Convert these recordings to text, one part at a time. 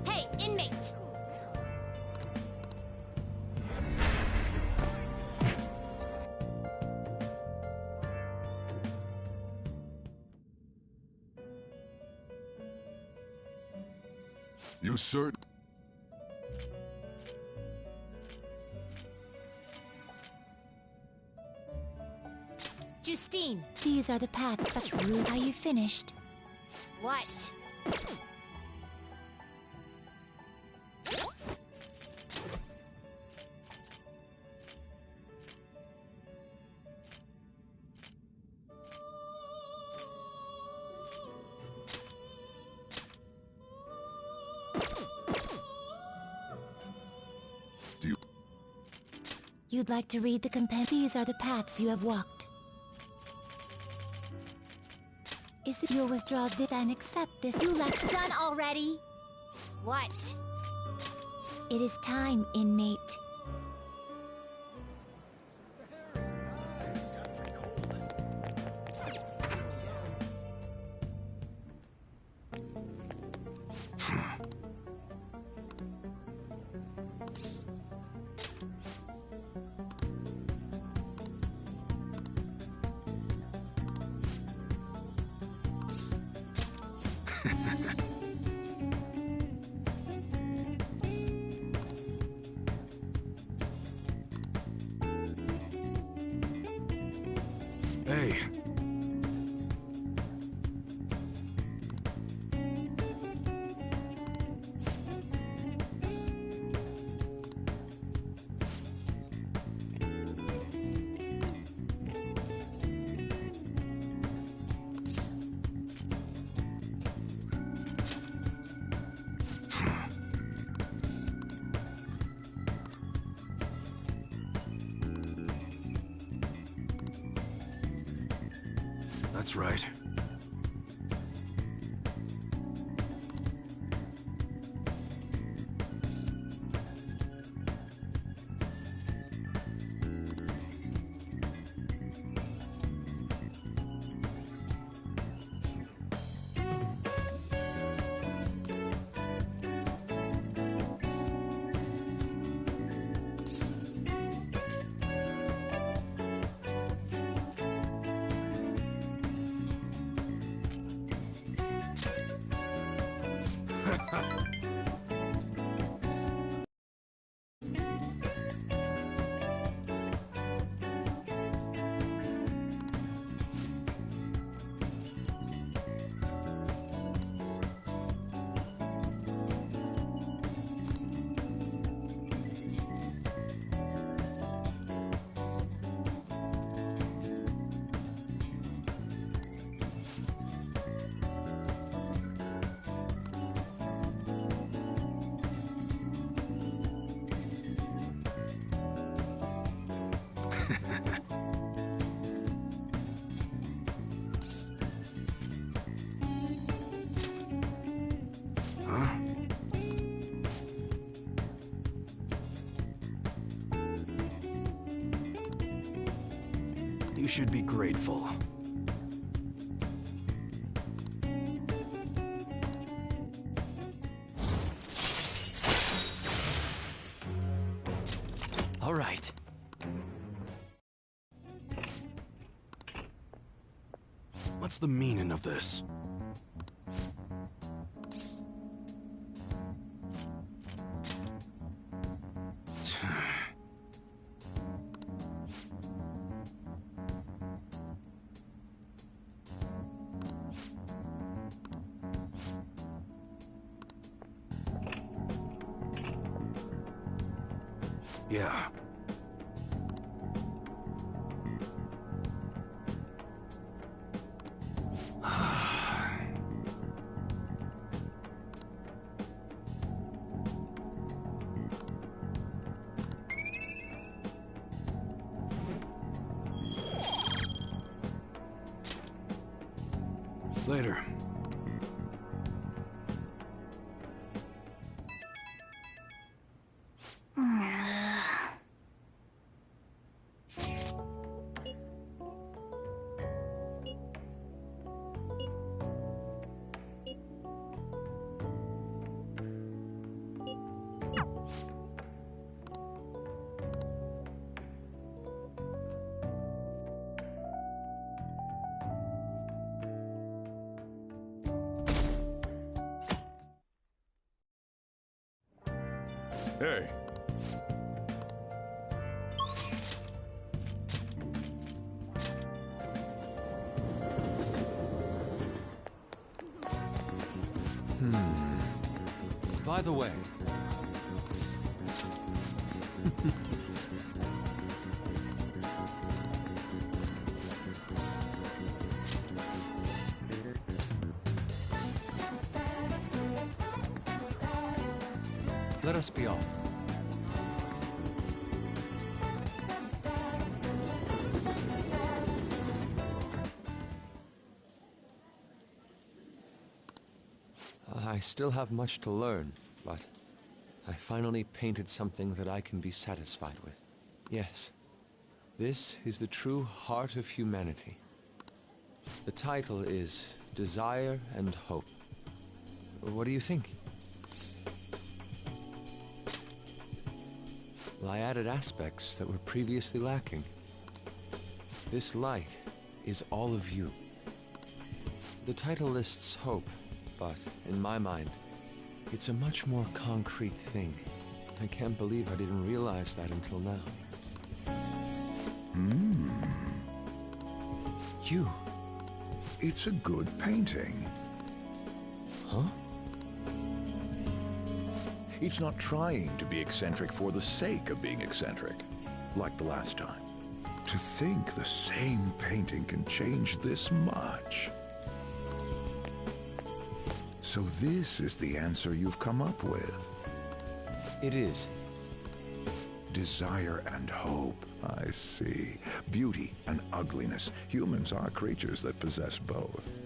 Hey, inmate! You certain? Justine! These are the paths. Such rude. Are you finished? What? You'd like to read the companion? These are the paths you have walked. Is it you'll withdraw this and accept this? You left Done already? What? It is time, inmate. Hey. That's right. Huh? You should be grateful. All right. What's the meaning of this? Yeah. Later. Hey. By the way... Let us be off. I still have much to learn, but I finally painted something that I can be satisfied with. Yes, this is the true heart of humanity. The title is Desire and Hope. What do you think? Well, I added aspects that were previously lacking. This light is all of you. The title lists hope, but in my mind, it's a much more concrete thing. I can't believe I didn't realize that until now. You. It's a good painting. Huh? It's not trying to be eccentric for the sake of being eccentric, like the last time. To think the same painting can change this much. So this is the answer you've come up with. It is. Desire and hope. I see. Beauty and ugliness. Humans are creatures that possess both.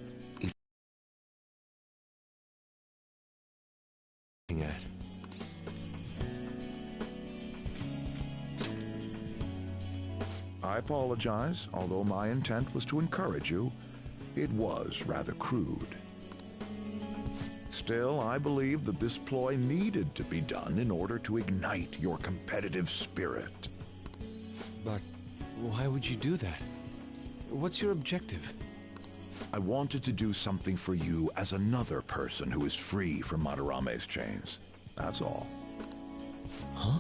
At. I apologize, although my intent was to encourage you. It was rather crude. Still, I believe that this ploy needed to be done in order to ignite your competitive spirit. But why would you do that? What's your objective? I wanted to do something for you as another person who is free from Madarame's chains. That's all. Huh?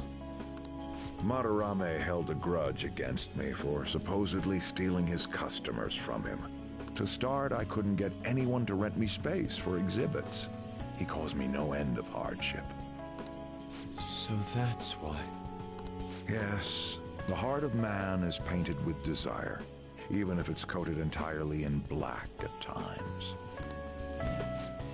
Madarame held a grudge against me for supposedly stealing his customers from him. To start, I couldn't get anyone to rent me space for exhibits. He caused me no end of hardship. So that's why. Yes, the heart of man is painted with desire, even if it's coated entirely in black at times.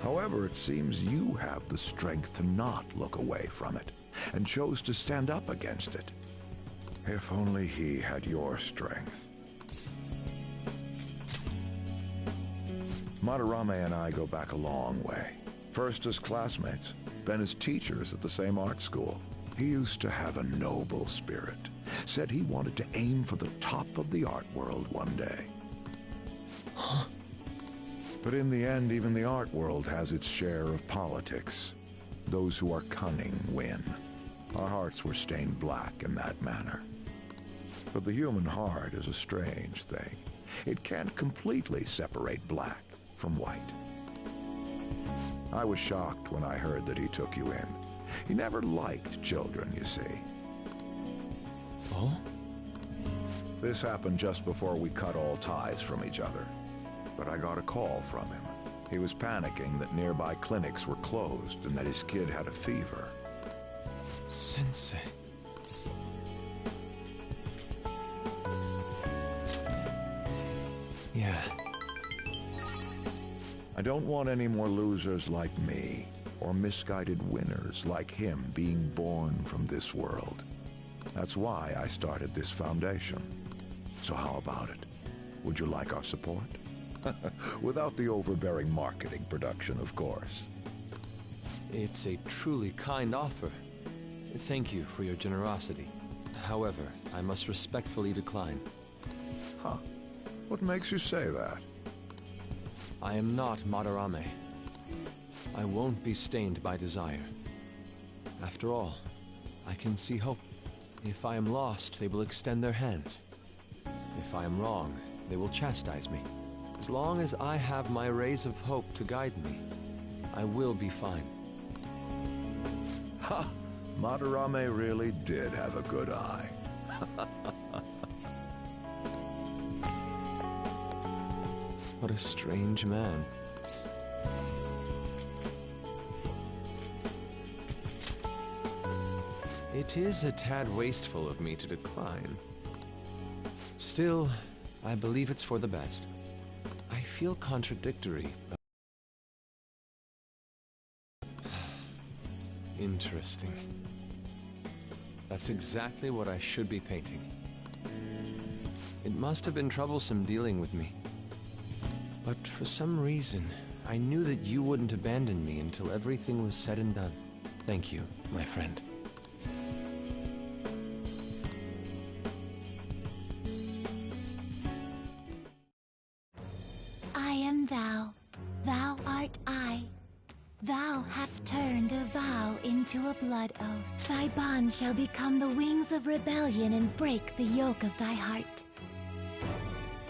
However, it seems you have the strength to not look away from it, and chose to stand up against it. If only he had your strength. Madarame and I go back a long way. First as classmates, then as teachers at the same art school. He used to have a noble spirit. Said he wanted to aim for the top of the art world one day. Huh? But in the end, even the art world has its share of politics. Those who are cunning win. Our hearts were stained black in that manner. But the human heart is a strange thing. It can't completely separate black from white. I was shocked when I heard that he took you in. He never liked children, you see. Oh? This happened just before we cut all ties from each other. But I got a call from him. He was panicking that nearby clinics were closed and that his kid had a fever. Sensei. don't want any more losers like me, or misguided winners like him being born from this world. That's why I started this foundation. So how about it? Would you like our support? Without the overbearing marketing production, of course. It's a truly kind offer. Thank you for your generosity. However, I must respectfully decline. Huh. What makes you say that? I am not Madarame. I won't be stained by desire. After all, I can see hope. If I am lost, they will extend their hands. If I am wrong, they will chastise me. As long as I have my rays of hope to guide me, I will be fine. Ha! Madarame really did have a good eye. What a strange man. It is a tad wasteful of me to decline. Still, I believe it's for the best. I feel contradictory. Interesting. That's exactly what I should be painting. It must have been troublesome dealing with me. But for some reason, I knew that you wouldn't abandon me until everything was said and done. Thank you, my friend. I am thou. Thou art I. Thou hast turned a vow into a blood oath. Thy bond shall become the wings of rebellion and break the yoke of thy heart.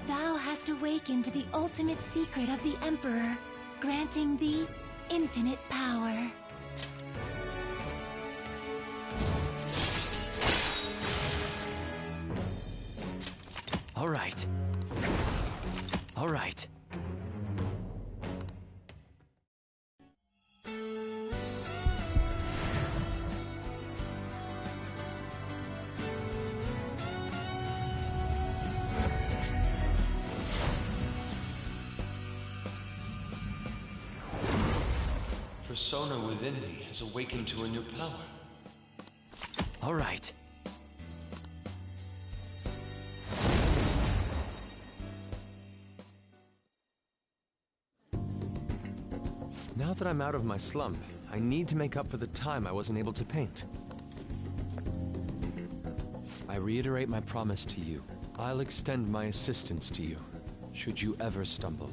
Thou hast awakened to the ultimate secret of the Emperor, granting thee infinite power. All right. All right. Persona within me has awakened to a new power. All right. Now that I'm out of my slump, I need to make up for the time I wasn't able to paint. I reiterate my promise to you. I'll extend my assistance to you, should you ever stumble.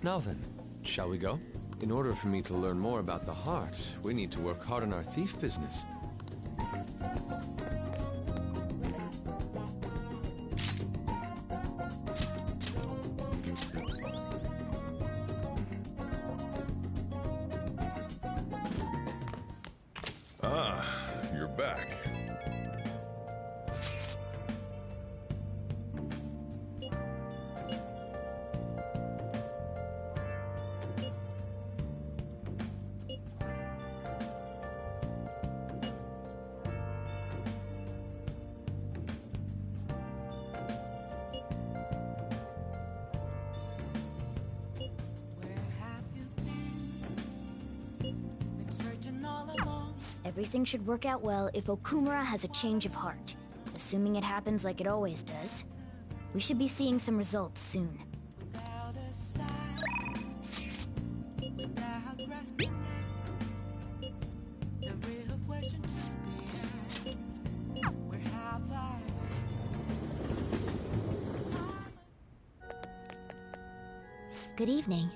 Now then, shall we go? In order for me to learn more about the heart, we need to work hard on our thief business. Ah, you're back. Everything should work out well if Okumura has a change of heart. Assuming it happens like it always does. We should be seeing some results soon. Good evening.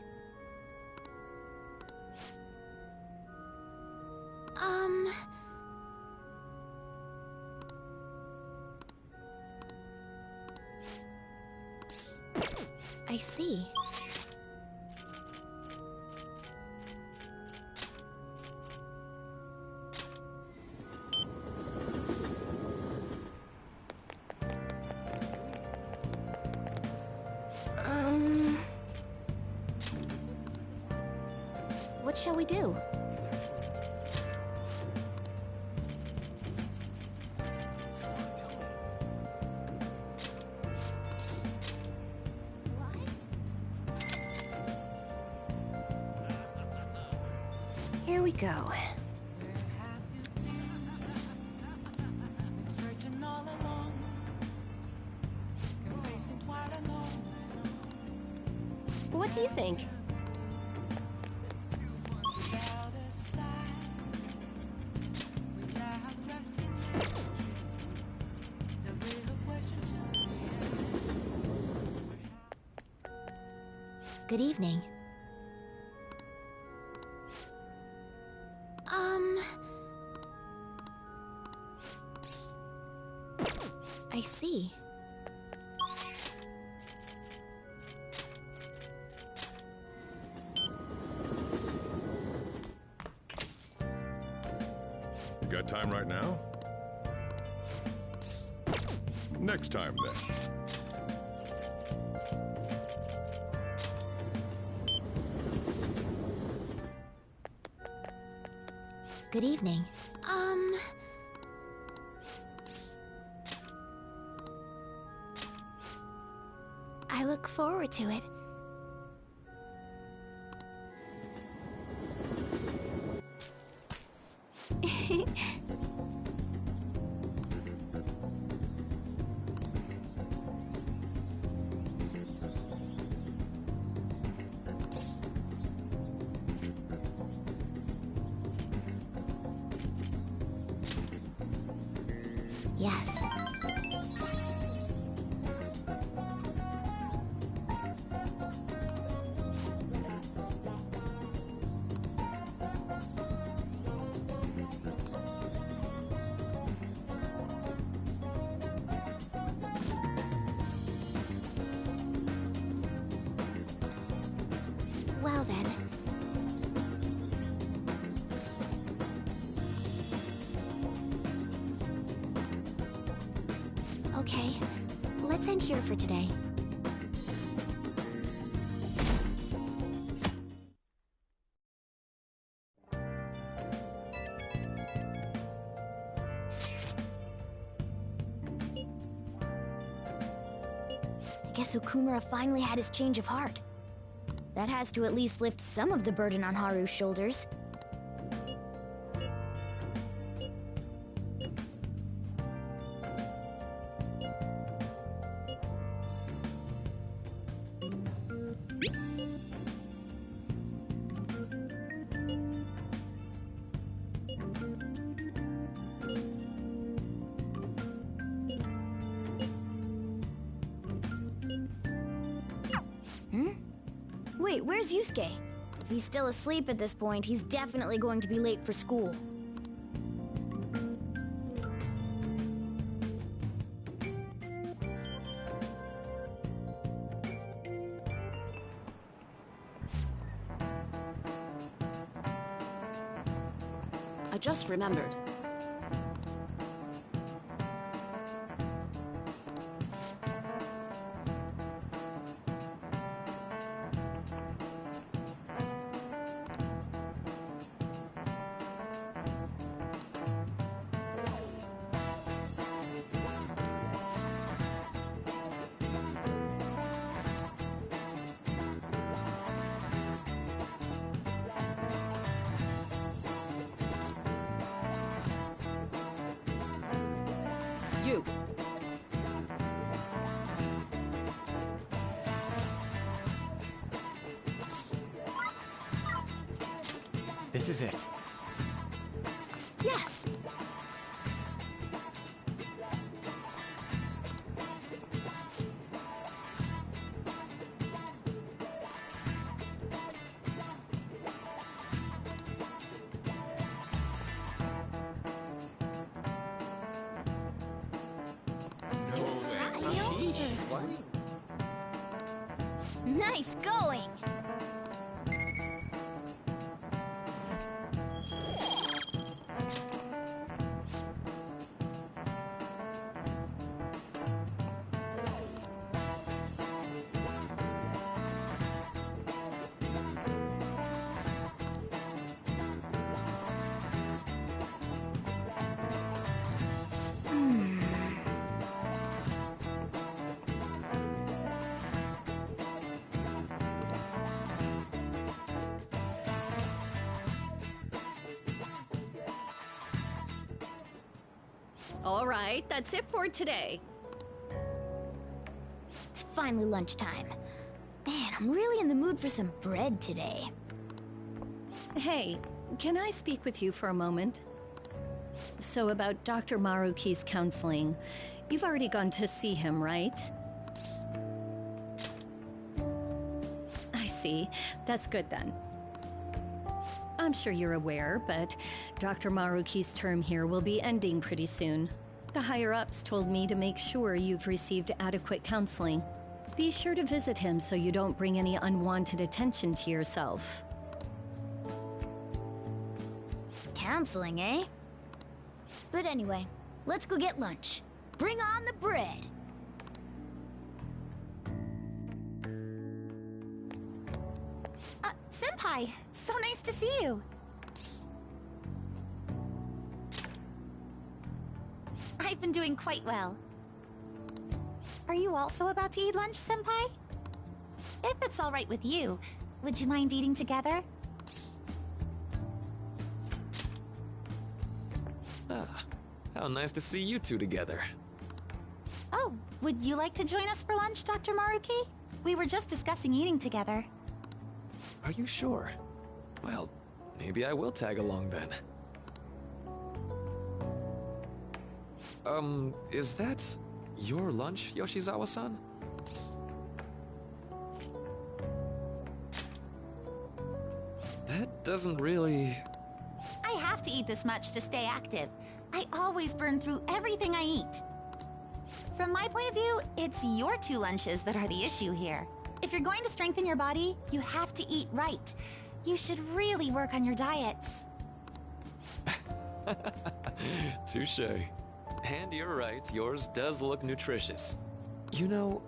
I see. What shall we do? Here we go. What do you think? Good evening. I see. You got time right now? Next time, then. Good evening. I look forward to it. Yes. Well then. Okay, let's end here for today. I guess Okumura finally had his change of heart. That has to at least lift some of the burden on Haru's shoulders. Wait, where's Yusuke? If he's still asleep at this point, he's definitely going to be late for school. I just remembered. You. This is it. Yes. Nice going! All right, that's it for today. It's finally lunchtime. Man, I'm really in the mood for some bread today. Hey, can I speak with you for a moment? So about Dr. Maruki's counseling, you've already gone to see him, right? I see. That's good then. I'm sure you're aware, but Dr. Maruki's term here will be ending pretty soon. The higher-ups told me to make sure you've received adequate counseling. Be sure to visit him so you don't bring any unwanted attention to yourself. Counseling, eh? But anyway, let's go get lunch. Bring on the bread! Senpai, so nice to see you. I've been doing quite well. Are you also about to eat lunch, Senpai? If it's all right with you, would you mind eating together? Ah, how nice to see you two together. Oh, would you like to join us for lunch, Dr. Maruki? We were just discussing eating together. Are you sure? Well, maybe I will tag along then. Is that your lunch, Yoshizawa-san? That doesn't really... I have to eat this much to stay active. I always burn through everything I eat. From my point of view, it's your two lunches that are the issue here. If you're going to strengthen your body, you have to eat right. You should really work on your diets. Touché. And you're right, yours does look nutritious. You know,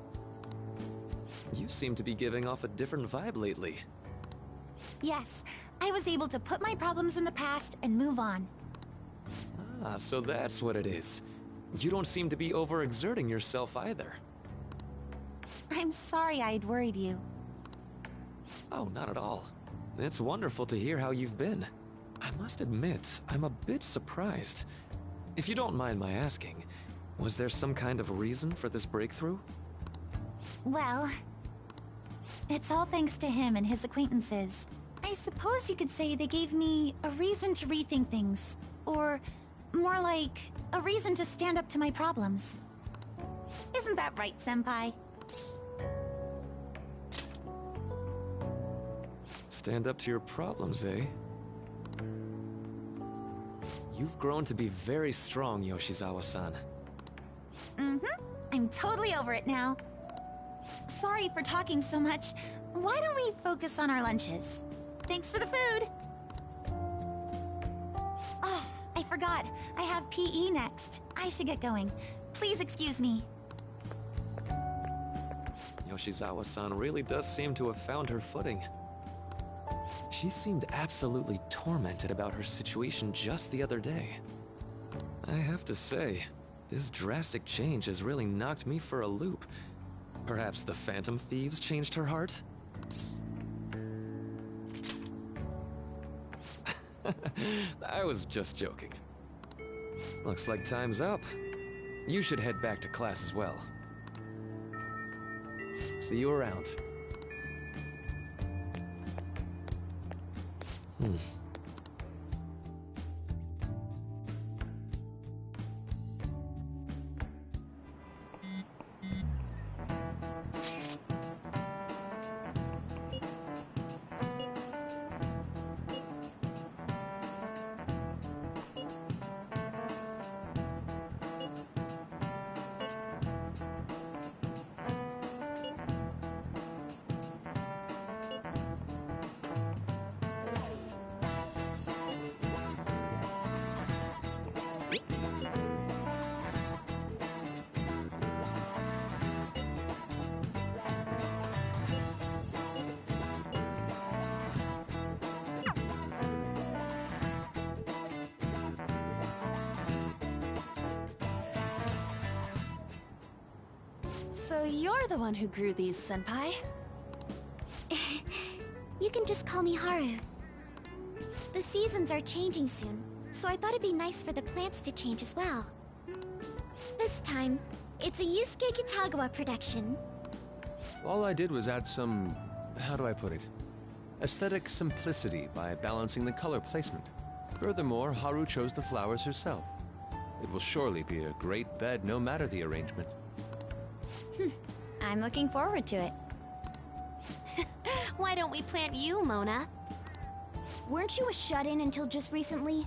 you seem to be giving off a different vibe lately. Yes, I was able to put my problems in the past and move on. Ah, so that's what it is. You don't seem to be overexerting yourself either. I'm sorry I'd worried you. Oh, not at all. It's wonderful to hear how you've been. I must admit, I'm a bit surprised. If you don't mind my asking, was there some kind of reason for this breakthrough? Well, it's all thanks to him and his acquaintances. I suppose you could say they gave me a reason to rethink things. Or, more like, a reason to stand up to my problems. Isn't that right, Senpai? Stand up to your problems, eh? You've grown to be very strong, Yoshizawa-san. I'm totally over it now. Sorry for talking so much. Why don't we focus on our lunches? Thanks for the food! Oh, I forgot. I have PE next. I should get going. Please excuse me. Yoshizawa-san really does seem to have found her footing. She seemed absolutely tormented about her situation just the other day. I have to say, this drastic change has really knocked me for a loop. Perhaps the Phantom Thieves changed her heart? I was just joking. Looks like time's up. You should head back to class as well. See you around. So you're the one who grew these, Senpai? You can just call me Haru. The seasons are changing soon, so I thought it'd be nice for the plants to change as well. This time, it's a Yusuke Kitagawa production. All I did was add some, how do I put it, aesthetic simplicity by balancing the color placement. Furthermore, Haru chose the flowers herself. It will surely be a great bed no matter the arrangement. I'm looking forward to it. Why don't we plant you, Mona? Weren't you a shut-in until just recently?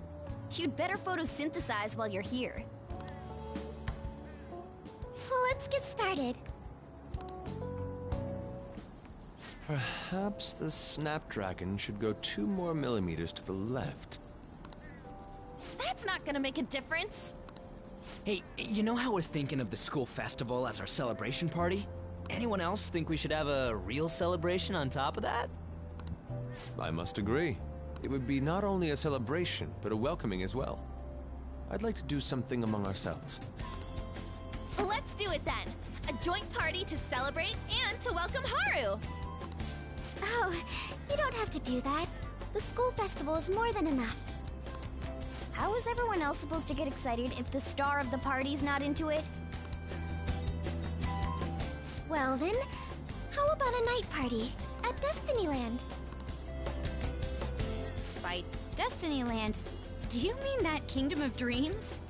You'd better photosynthesize while you're here. Well, let's get started. Perhaps the Snapdragon should go 2 more millimeters to the left. That's not gonna make a difference. Hey, you know how we're thinking of the school festival as our celebration party? Anyone else think we should have a real celebration on top of that? I must agree. It would be not only a celebration, but a welcoming as well. I'd like to do something among ourselves. Let's do it then. A joint party to celebrate and to welcome Haru. Oh, you don't have to do that. The school festival is more than enough. How is everyone else supposed to get excited if the star of the party's not into it? Well then, how about a night party at Destinyland? By Destinyland, do you mean that Kingdom of Dreams?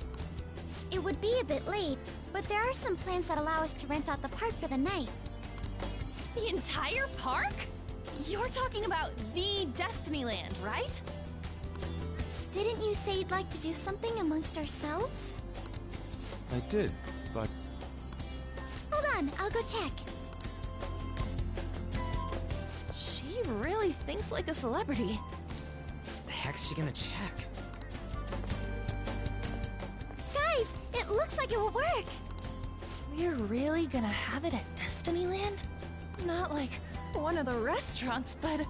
It would be a bit late, but there are some plans that allow us to rent out the park for the night. The entire park? You're talking about the Destinyland, right? Didn't you say you'd like to do something amongst ourselves? I did, but Hold on, I'll go check. She really thinks like a celebrity. The heck's she gonna check? Guys, it looks like it will work. We're really gonna have it at Destinyland? Not like one of the restaurants, but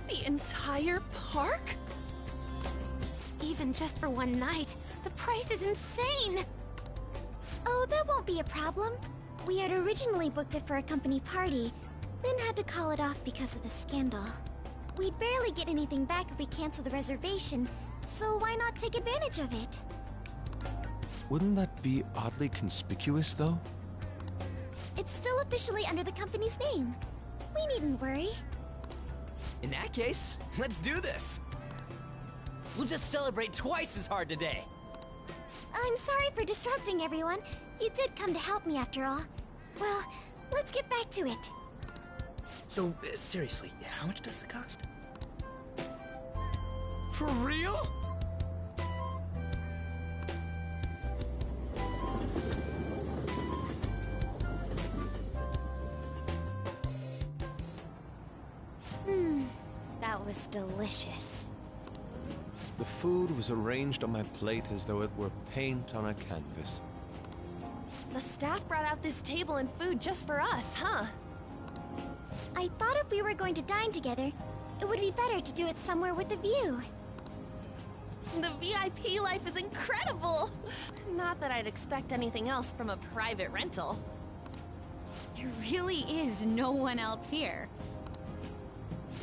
the entire park? Even just for one night, the price is insane! Oh, that won't be a problem. We had originally booked it for a company party, then had to call it off because of the scandal. We'd barely get anything back if we cancel the reservation, so why not take advantage of it? wouldn't that be oddly conspicuous, though? It's still officially under the company's name. We needn't worry. In that case, let's do this. We'll just celebrate twice as hard today. I'm sorry for disrupting everyone. You did come to help me after all. Well, let's get back to it. So, seriously, how much does it cost? For real? That was delicious. The food was arranged on my plate as though it were paint on a canvas. The staff brought out this table and food just for us, huh? I thought if we were going to dine together, it would be better to do it somewhere with a view. The VIP life is incredible! Not that I'd expect anything else from a private rental. There really is no one else here.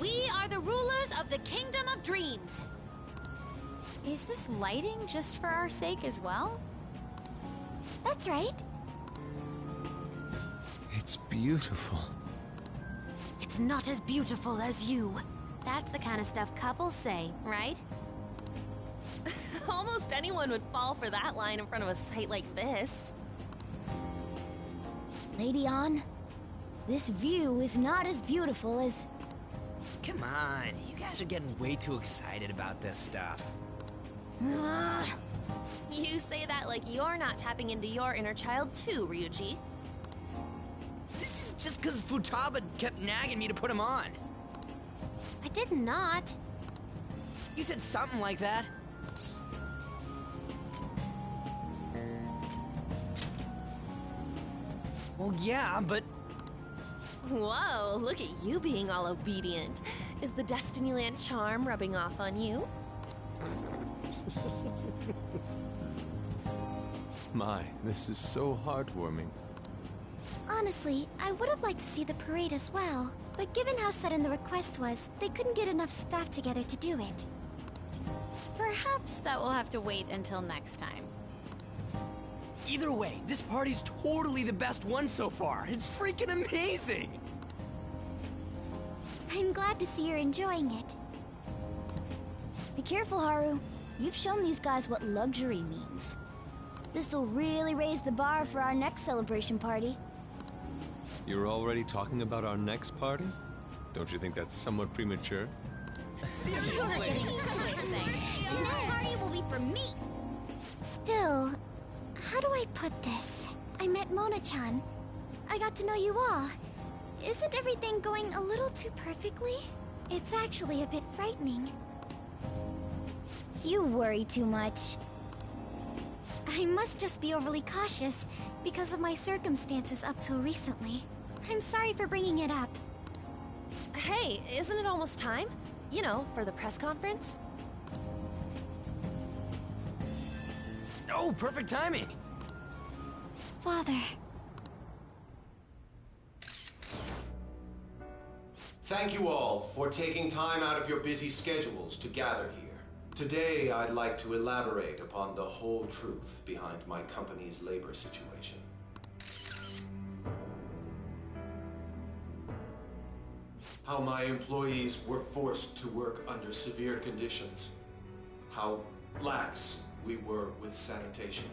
We are the rulers of the Kingdom of Dreams! Is this lighting just for our sake as well? That's right. It's beautiful. It's not as beautiful as you. That's the kind of stuff couples say, right? Almost anyone would fall for that line in front of a sight like this. Lady Ann, this view is not as beautiful as... Come on, you guys are getting way too excited about this stuff. You say that like you're not tapping into your inner child too, Ryuji. This is just because Futaba kept nagging me to put him on. I did not. You said something like that. Well, yeah, but... Whoa, look at you being all obedient. Is the Destinyland charm rubbing off on you? My, this is so heartwarming. Honestly, I would have liked to see the parade as well. But given how sudden the request was, they couldn't get enough staff together to do it. Perhaps that will have to wait until next time. Either way, this party's totally the best one so far. It's freaking amazing! I'm glad to see you're enjoying it. Be careful, Haru. You've shown these guys what luxury means. This'll really raise the bar for our next celebration party. You're already talking about our next party? Don't you think that's somewhat premature? Seriously! And that party will be for me! Still, how do I put this? I met Mona-chan. I got to know you all. Isn't everything going a little too perfectly? It's actually a bit frightening. You worry too much. I must just be overly cautious because of my circumstances up till recently. I'm sorry for bringing it up. Hey, isn't it almost time? You know, for the press conference? Oh, perfect timing! Father. Thank you all for taking time out of your busy schedules to gather here. Today, I'd like to elaborate upon the whole truth behind my company's labor situation. How my employees were forced to work under severe conditions. How lax we were with sanitation.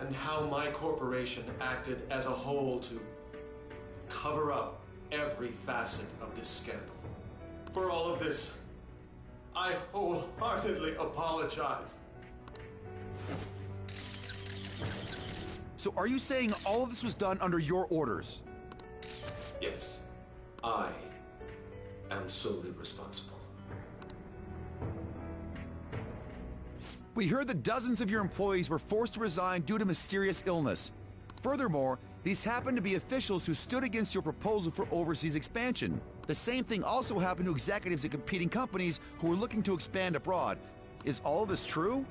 And how my corporation acted as a whole to cover up every facet of this scandal. For all of this, I wholeheartedly apologize. So are you saying all of this was done under your orders? Yes, I am solely responsible. We heard that dozens of your employees were forced to resign due to mysterious illness. Furthermore, these happened to be officials who stood against your proposal for overseas expansion. The same thing also happened to executives at competing companies who were looking to expand abroad. Is all of this true?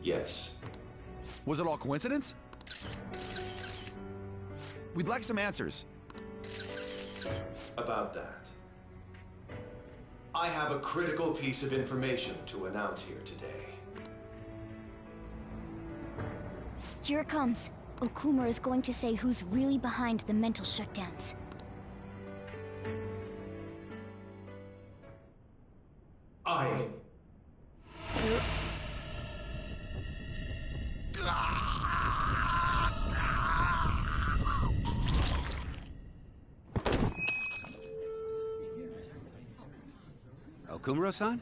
Yes. Was it all coincidence? We'd like some answers. About that, I have a critical piece of information to announce here today. Here it comes. Okumura is going to say who's really behind the mental shutdowns. I... Okumura-san?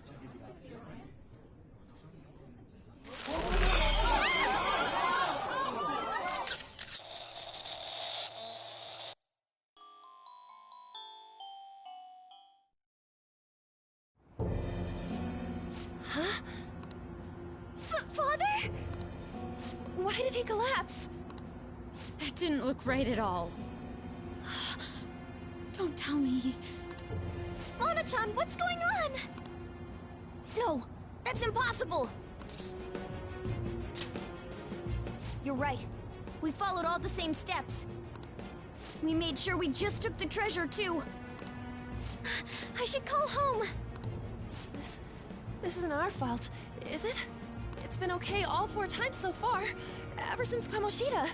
Father? Why did he collapse? That didn't look right at all. Don't tell me. Mona-chan, what's going on? No, that's impossible! You're right. We followed all the same steps. We made sure we just took the treasure, too. I should call home. This isn't our fault, is it? It's been okay all 4 times so far, ever since Kamoshida.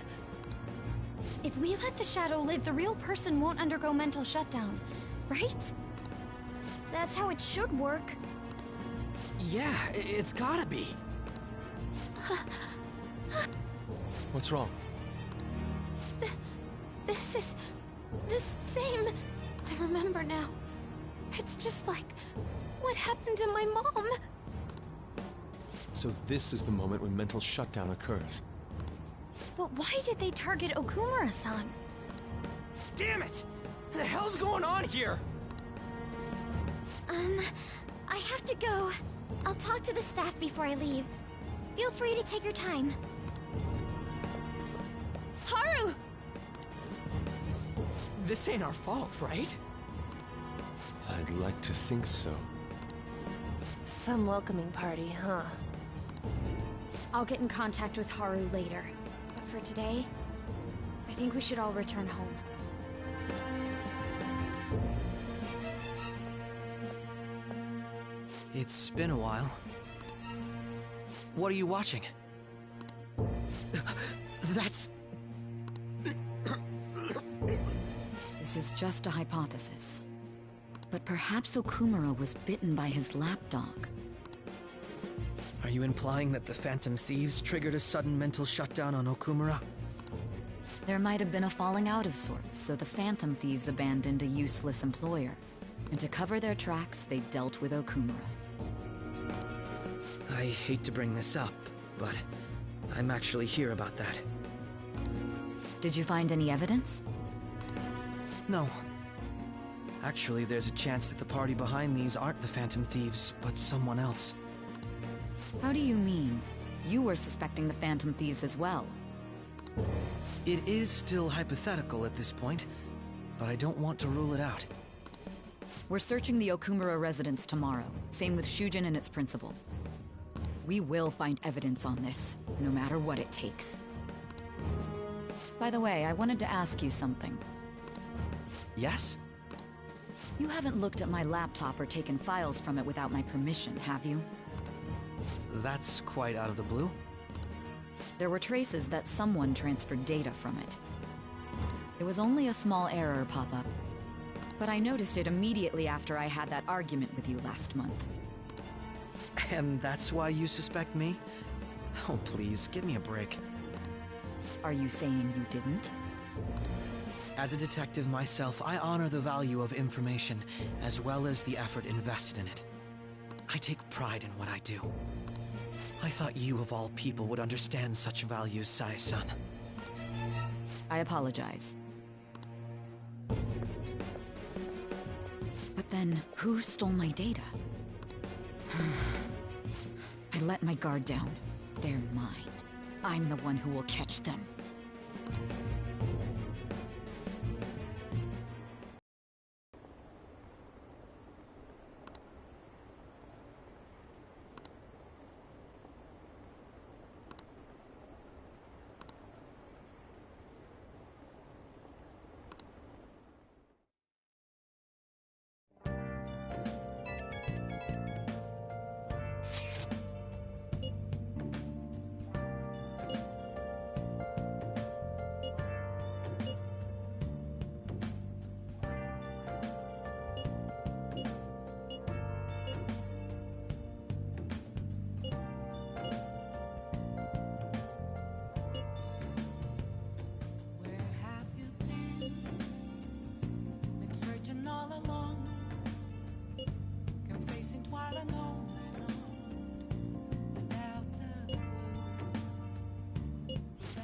If we let the shadow live, the real person won't undergo mental shutdown, right? That's how it should work. Yeah, it's gotta be. What's wrong? This is the same. I remember now. It's just like what happened to my mom. So this is the moment when mental shutdown occurs. But why did they target Okumura-san? Damn it! What the hell's going on here? I have to go. I'll talk to the staff before I leave. Feel free to take your time. Haru! This ain't our fault, right? I'd like to think so. Some welcoming party, huh? I'll get in contact with Haru later. But for today, I think we should all return home. It's been a while. What are you watching? That's... This is just a hypothesis. But perhaps Okumura was bitten by his lapdog. Are you implying that the Phantom Thieves triggered a sudden mental shutdown on Okumura? There might have been a falling out of sorts, so the Phantom Thieves abandoned a useless employer. And to cover their tracks, they dealt with Okumura. I hate to bring this up, but I'm actually here about that. Did you find any evidence? No. Actually, there's a chance that the party behind these aren't the Phantom Thieves, but someone else. How do you mean? You were suspecting the Phantom Thieves as well. It is still hypothetical at this point, but I don't want to rule it out. We're searching the Okumura residence tomorrow. Same with Shujin and its principal. We will find evidence on this, no matter what it takes. By the way, I wanted to ask you something. Yes? You haven't looked at my laptop or taken files from it without my permission, have you? That's quite out of the blue. There were traces that someone transferred data from it. It was only a small error pop-up, but I noticed it immediately after I had that argument with you last month. And that's why you suspect me? Oh, please, give me a break. Are you saying you didn't? As a detective myself, I honor the value of information, as well as the effort invested in it. I take pride in what I do. I thought you, of all people, would understand such values, Sae-san. I apologize. But then, who stole my data? I let my guard down. They're mine. I'm the one who will catch them.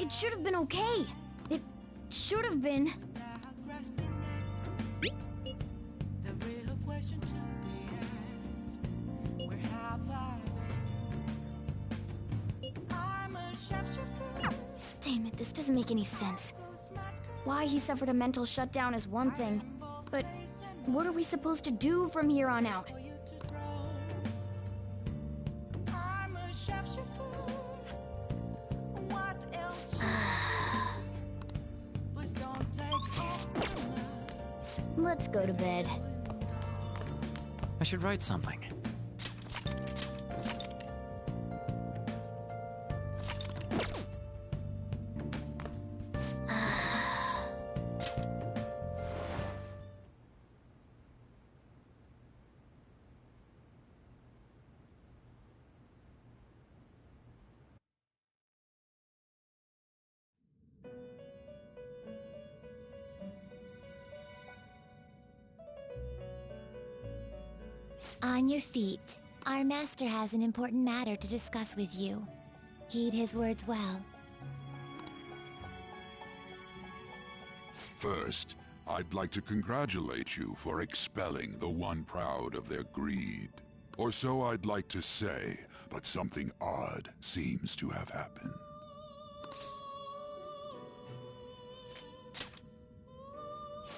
It should have been okay. It should have been. Damn it, this doesn't make any sense. Why he suffered a mental shutdown is one thing, but what are we supposed to do from here on out? Let's go to bed. I should write something. On your feet. Our master has an important matter to discuss with you. Heed his words well. First, I'd like to congratulate you for expelling the one proud of their greed. Or so I'd like to say, but something odd seems to have happened.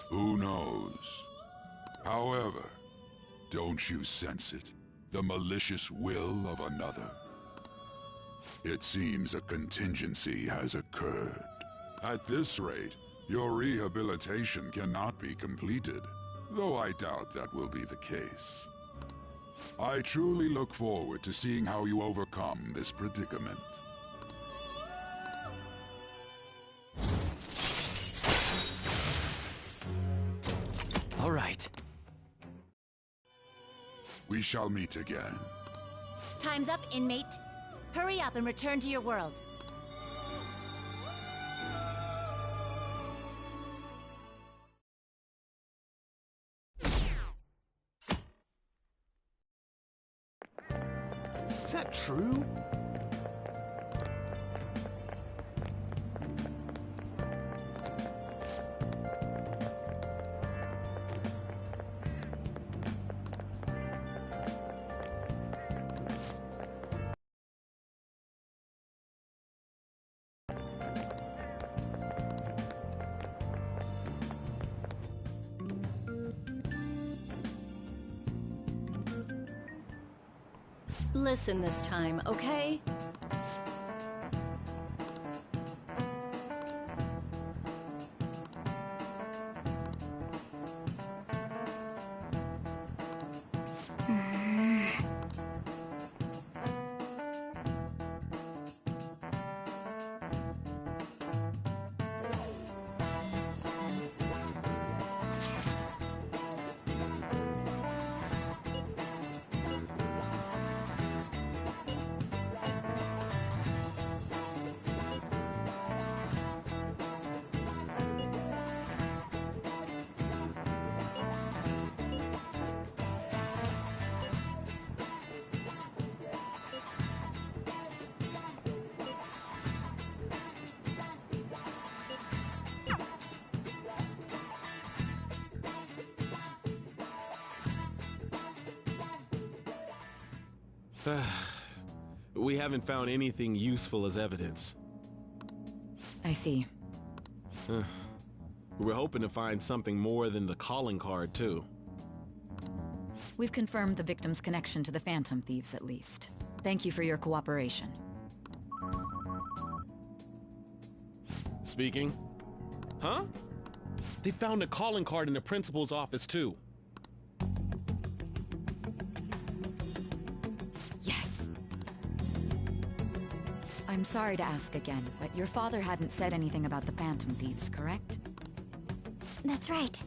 Who knows? However, don't you sense it? The malicious will of another? It seems a contingency has occurred. At this rate, your rehabilitation cannot be completed, though I doubt that will be the case. I truly look forward to seeing how you overcome this predicament. We shall meet again. Time's up, inmate. Hurry up and return to your world. Is that true? Listen this time, okay? We haven't found anything useful as evidence. I see. We're hoping to find something more than the calling card, too. We've confirmed the victim's connection to the Phantom Thieves, at least. Thank you for your cooperation. Speaking? Huh? They found a calling card in the principal's office, too. I'm sorry to ask again, but your father hadn't said anything about the Phantom Thieves, correct? That's right.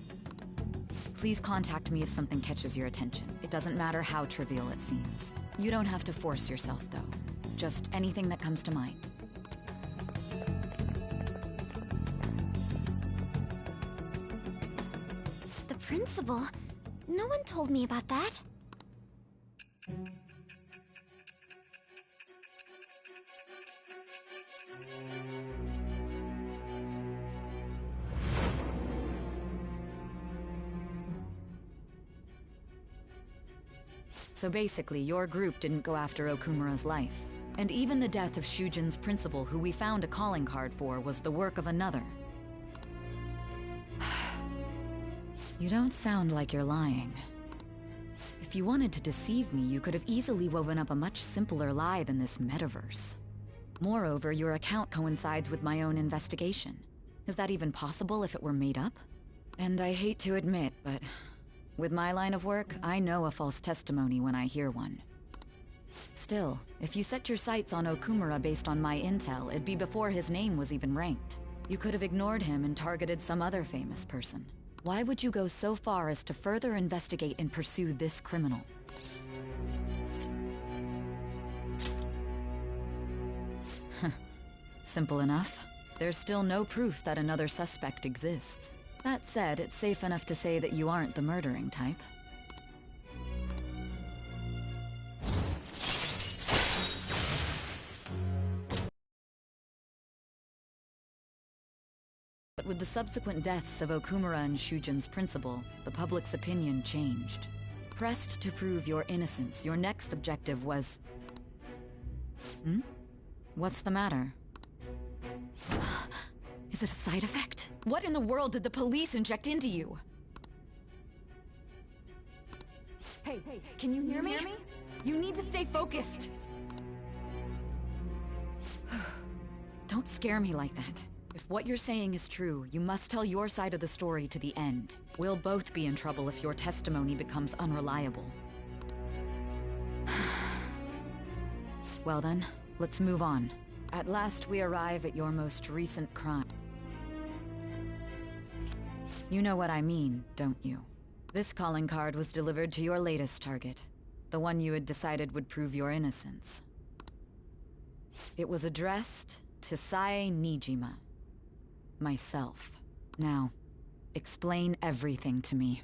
Please contact me if something catches your attention. It doesn't matter how trivial it seems. You don't have to force yourself, though. Just anything that comes to mind. The principal? No one told me about that. So basically, your group didn't go after Okumura's life. And even the death of Shujin's principal, who we found a calling card for, was the work of another. You don't sound like you're lying. If you wanted to deceive me, you could have easily woven up a much simpler lie than this metaverse. Moreover, your account coincides with my own investigation. Is that even possible if it were made up? And I hate to admit, but with my line of work, I know a false testimony when I hear one. Still, if you set your sights on Okumura based on my intel, it'd be before his name was even ranked. You could have ignored him and targeted some other famous person. Why would you go so far as to further investigate and pursue this criminal? Simple enough. There's still no proof that another suspect exists. That said, it's safe enough to say that you aren't the murdering type. But with the subsequent deaths of Okumura and Shujin's principal, the public's opinion changed. Pressed to prove your innocence, your next objective was... What's the matter? Is it a side effect? What in the world did the police inject into you? Hey, can you hear me? You need to stay focused. Don't scare me like that. If what you're saying is true, you must tell your side of the story to the end. We'll both be in trouble if your testimony becomes unreliable. Well then, let's move on. At last we arrive at your most recent crime. You know what I mean, don't you? This calling card was delivered to your latest target. The one you had decided would prove your innocence. It was addressed to Sae Nijima. Myself. Now, explain everything to me.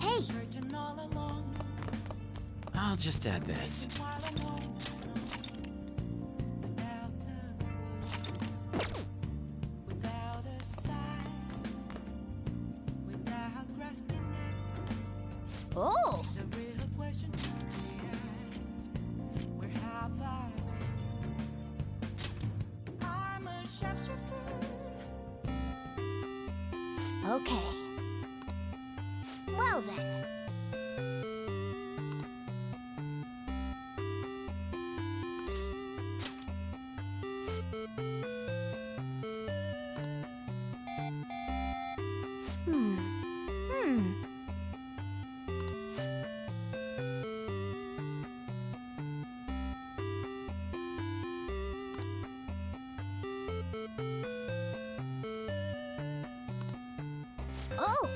Hey! I'll just add this. Oh! Okay. Well then. Oh!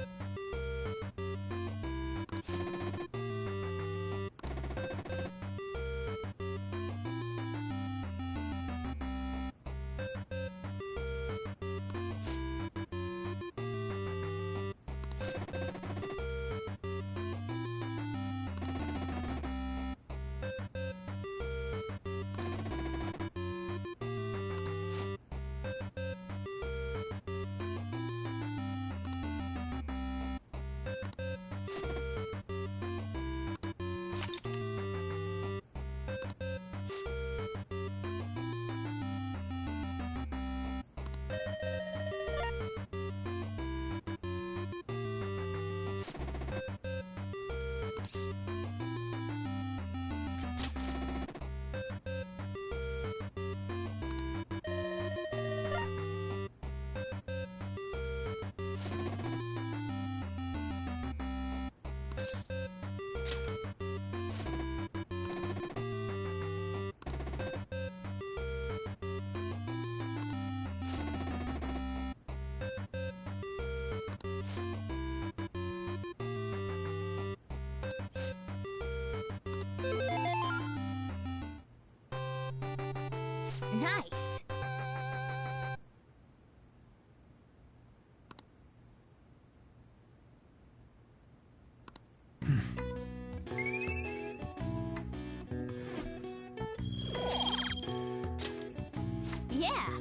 Nice. Yeah.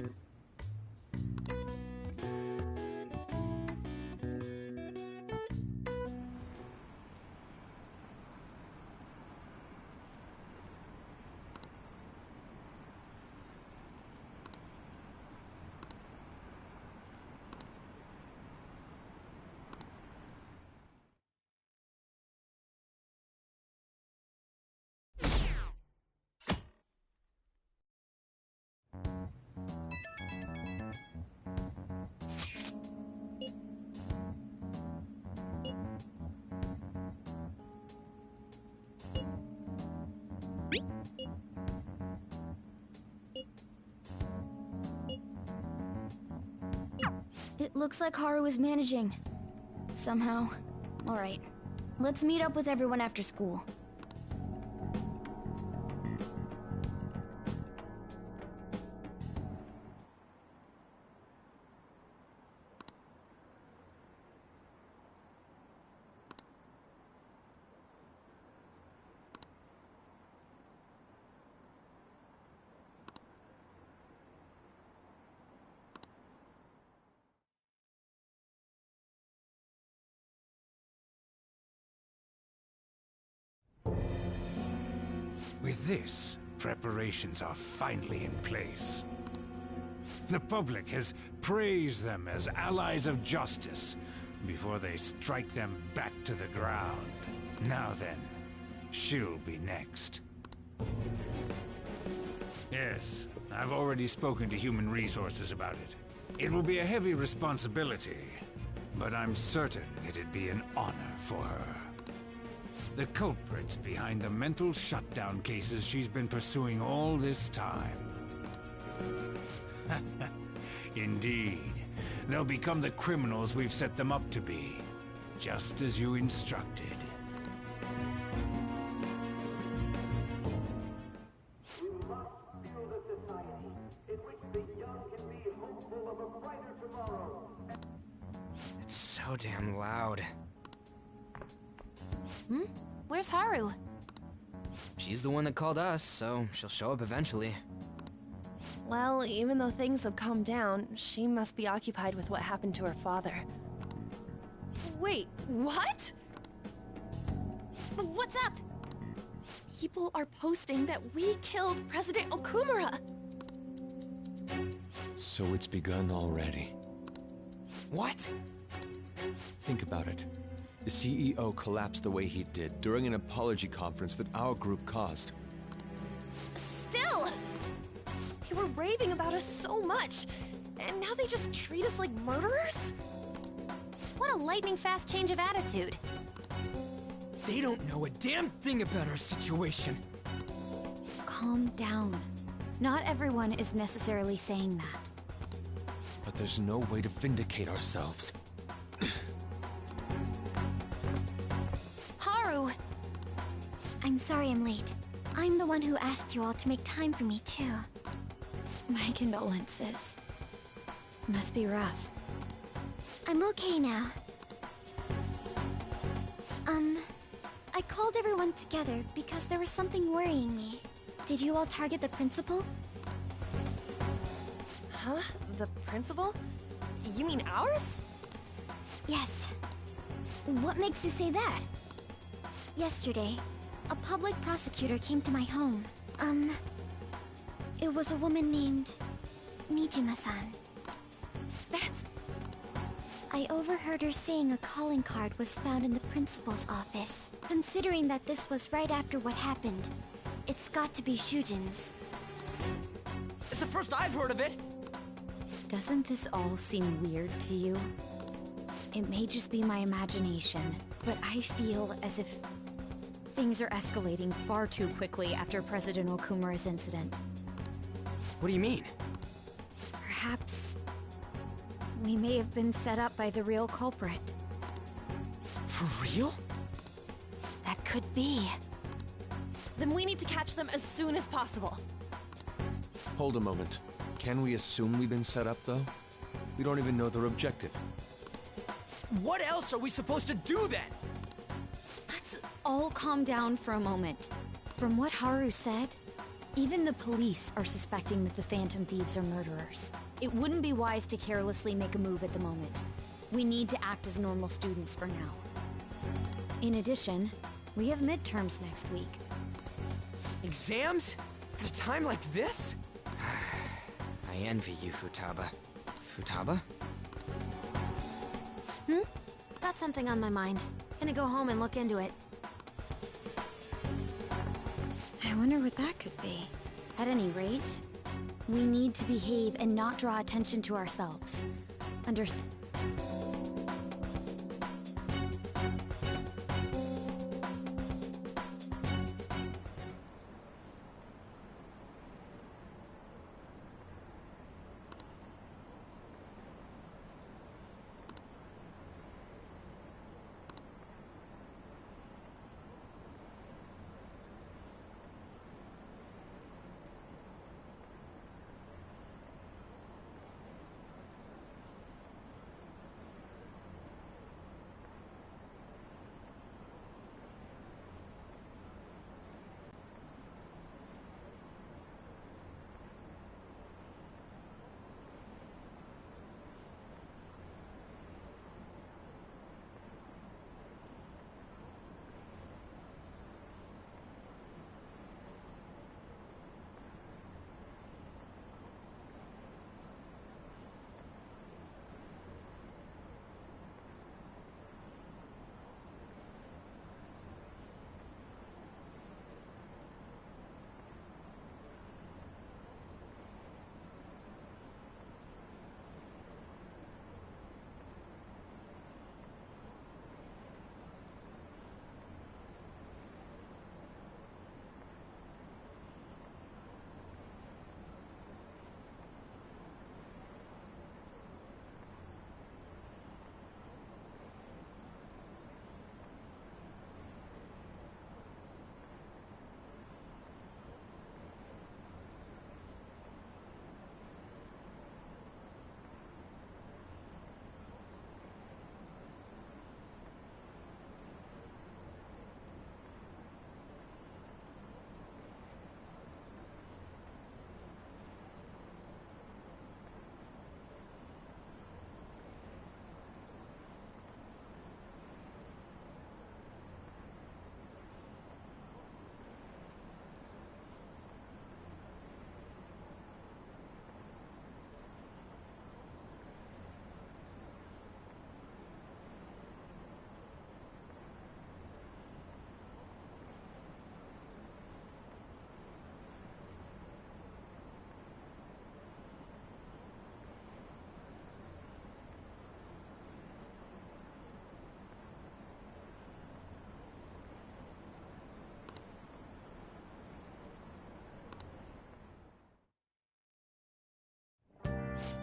It looks like Haru is managing. Somehow. Alright. Let's meet up with everyone after school. With this, preparations are finally in place. The public has praised them as allies of justice before they strike them back to the ground. Now then, she'll be next. Yes, I've already spoken to Human Resources about it. It will be a heavy responsibility, but I'm certain it'd be an honor for her. The culprits behind the mental shutdown cases she's been pursuing all this time. Indeed. They'll become the criminals we've set them up to be, just as you instructed. It's so damn loud. Where's Haru? She's the one that called us, so she'll show up eventually. Well, even though things have calmed down, she must be occupied with what happened to her father. Wait, what? What's up? People are posting that we killed President Okumura! So it's begun already. What? Think about it. The CEO collapsed the way he did during an apology conference that our group caused. Still! They were raving about us so much, and now they just treat us like murderers? What a lightning-fast change of attitude. They don't know a damn thing about our situation. Calm down. Not everyone is necessarily saying that. But there's no way to vindicate ourselves. Haru! I'm sorry I'm late. I'm the one who asked you all to make time for me, too. My condolences. Must be rough. I'm okay now. I called everyone together because there was something worrying me. Did you all target the principal? Huh? The principal? You mean ours? Yes. What makes you say that? Yesterday, a public prosecutor came to my home. It was a woman named Nijima-san. That's... I overheard her saying a calling card was found in the principal's office. Considering that this was right after what happened, it's got to be Shujin's. It's the first I've heard of it! Doesn't this all seem weird to you? It may just be my imagination, but I feel as if things are escalating far too quickly after President Okumura's incident. What do you mean? Perhaps we may have been set up by the real culprit. For real? That could be. Then we need to catch them as soon as possible. Hold a moment. Can we assume we've been set up, though? We don't even know their objective. What else are we supposed to do then? Let's all calm down for a moment. From what Haru said, even the police are suspecting that the Phantom Thieves are murderers. It wouldn't be wise to carelessly make a move at the moment. We need to act as normal students for now. In addition, we have midterms next week. Exams? At a time like this? I envy you, Futaba. Futaba? Got something on my mind. Gonna go home and look into it. I wonder what that could be. At any rate, we need to behave and not draw attention to ourselves.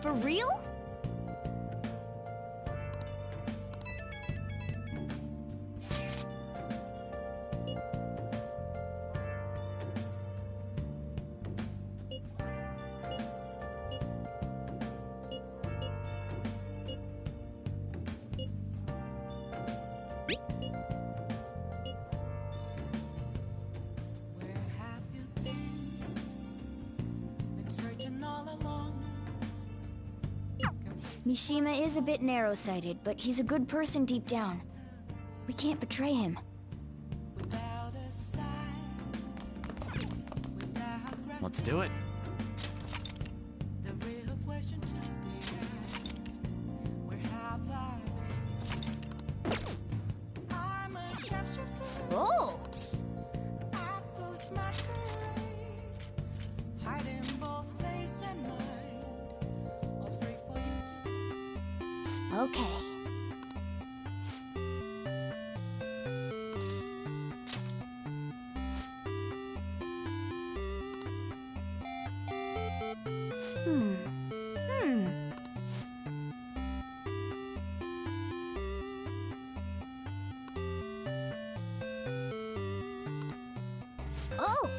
For real? Mishima is a bit narrow-sighted, but he's a good person deep down. We can't betray him. Let's do it. Oh! Okay. Oh!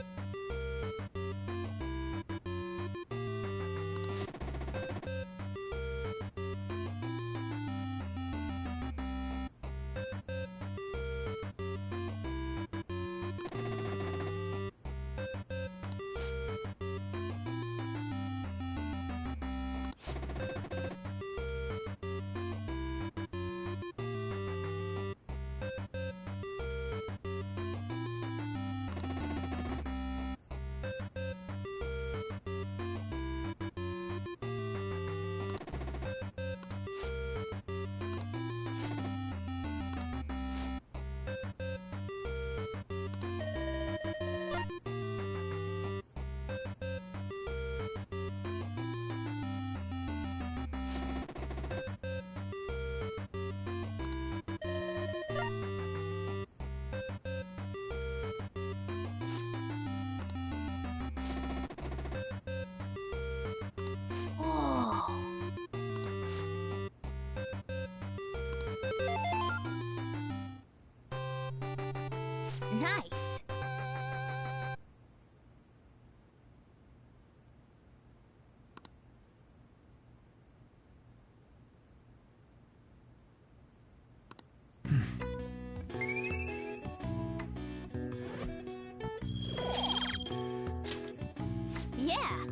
Nice. Yeah.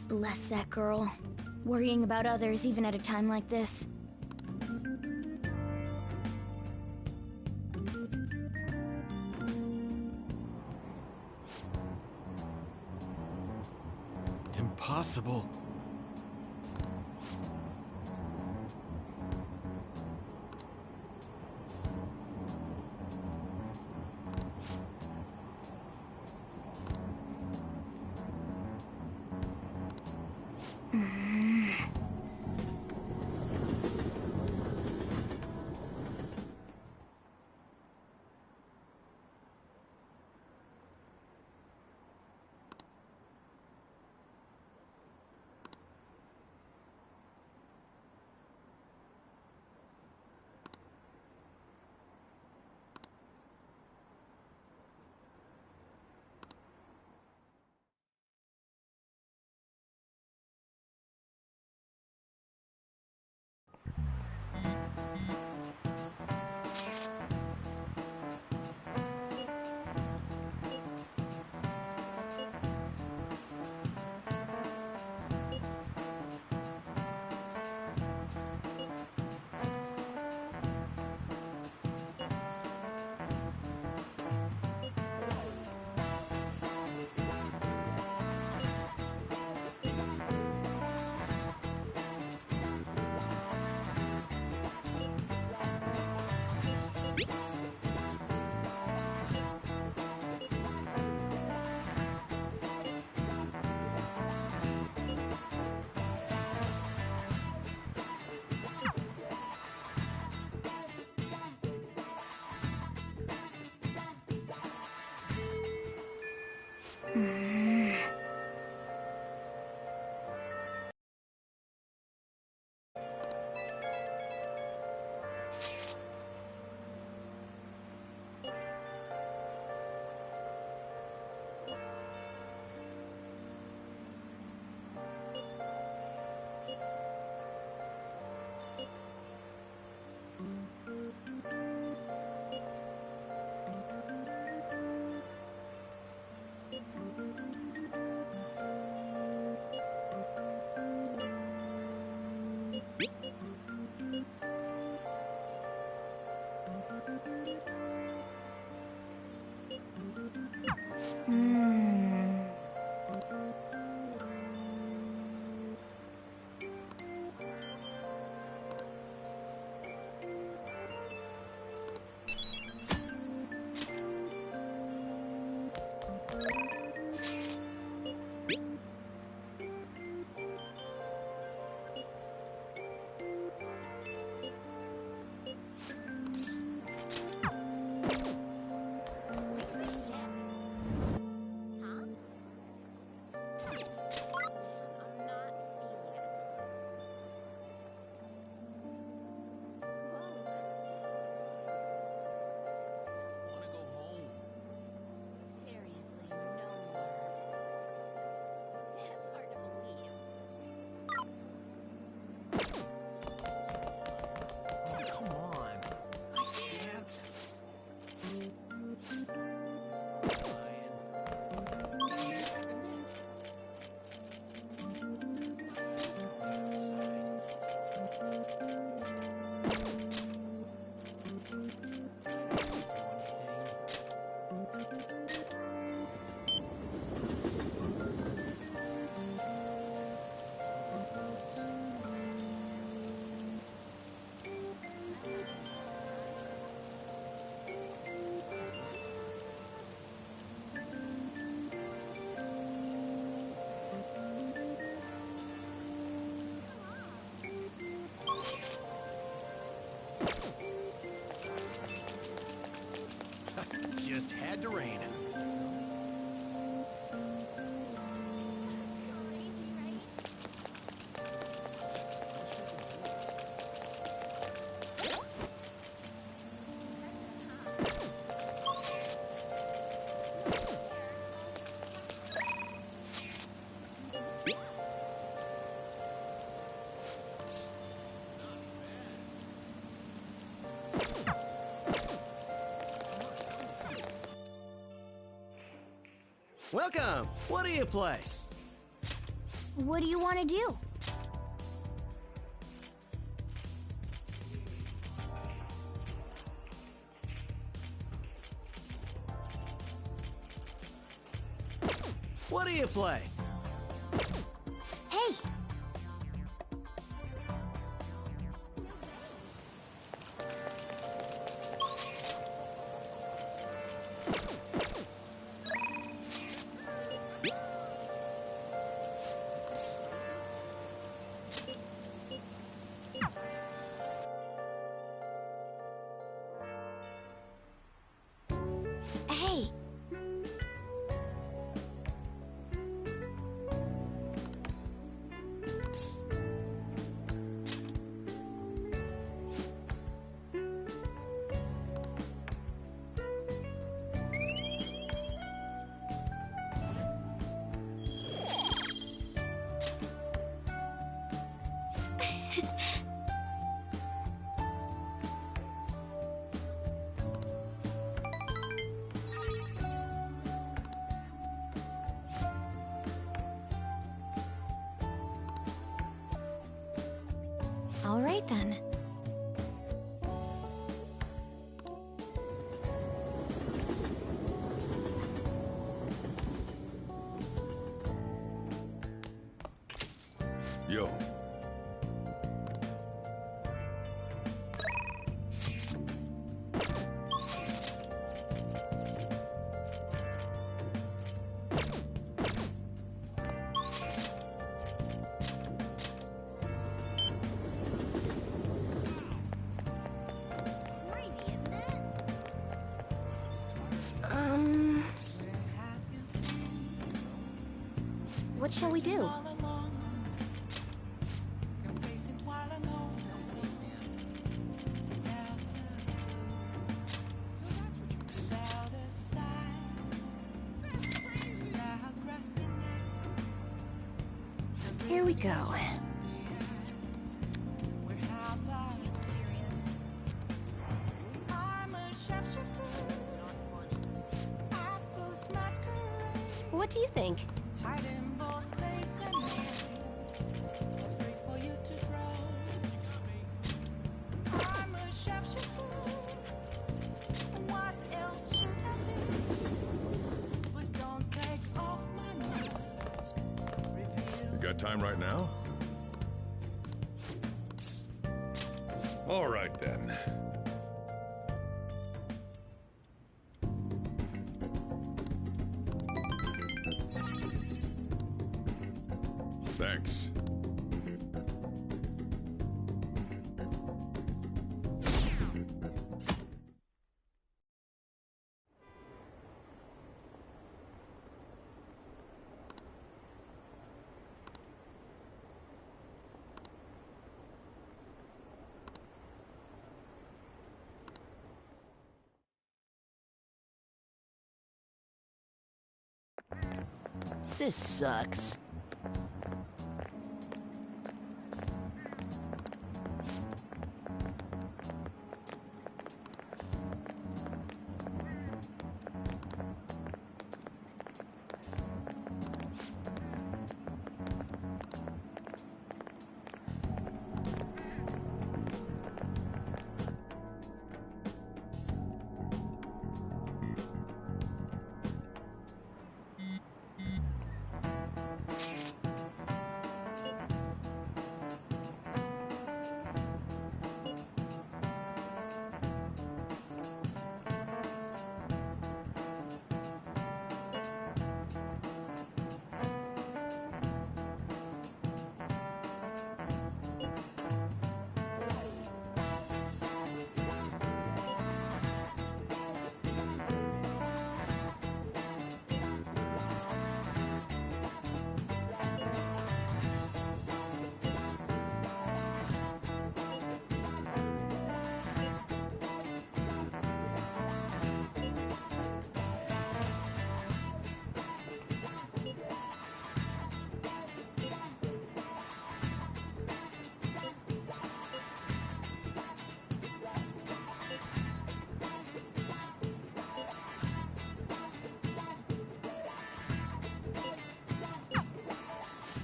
Bless that girl. Worrying about others even at a time like this. Impossible. Just had to rain. Welcome! What do you play? What do you want to do? What do you play? Hey! Hey! All right then. Yo. What shall we do? Here we go. What do you think? You got time right now? All right then. Thanks. This sucks.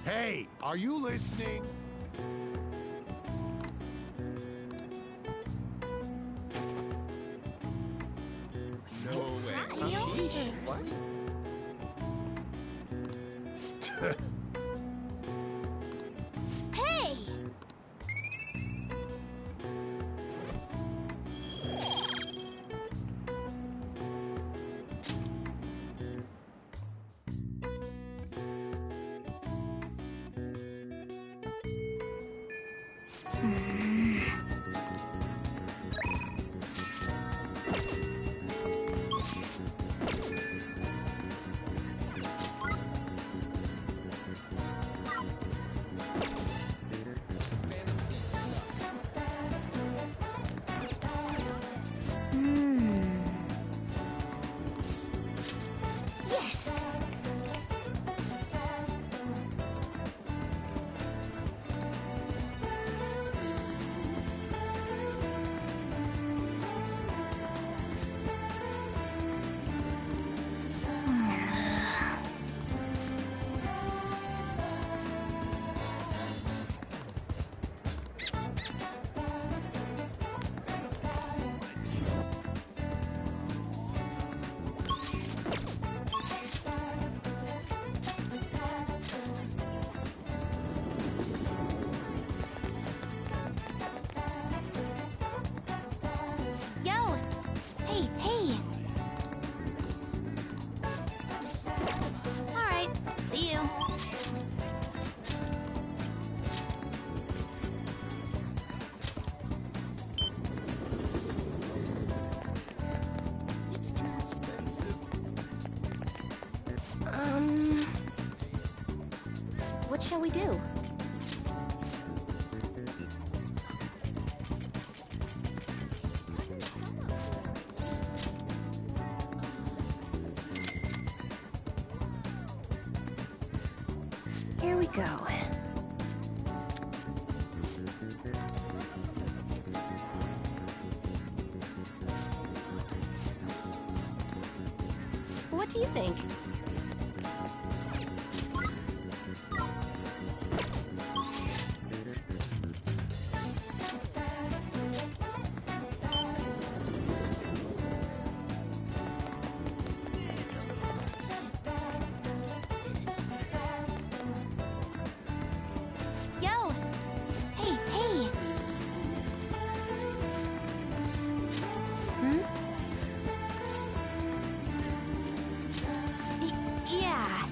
Hey, are you listening? No way. What? Hey! Yes! shall we do? Here we go. What do you think? Yo! Hey, hey! Hmm? Yeah.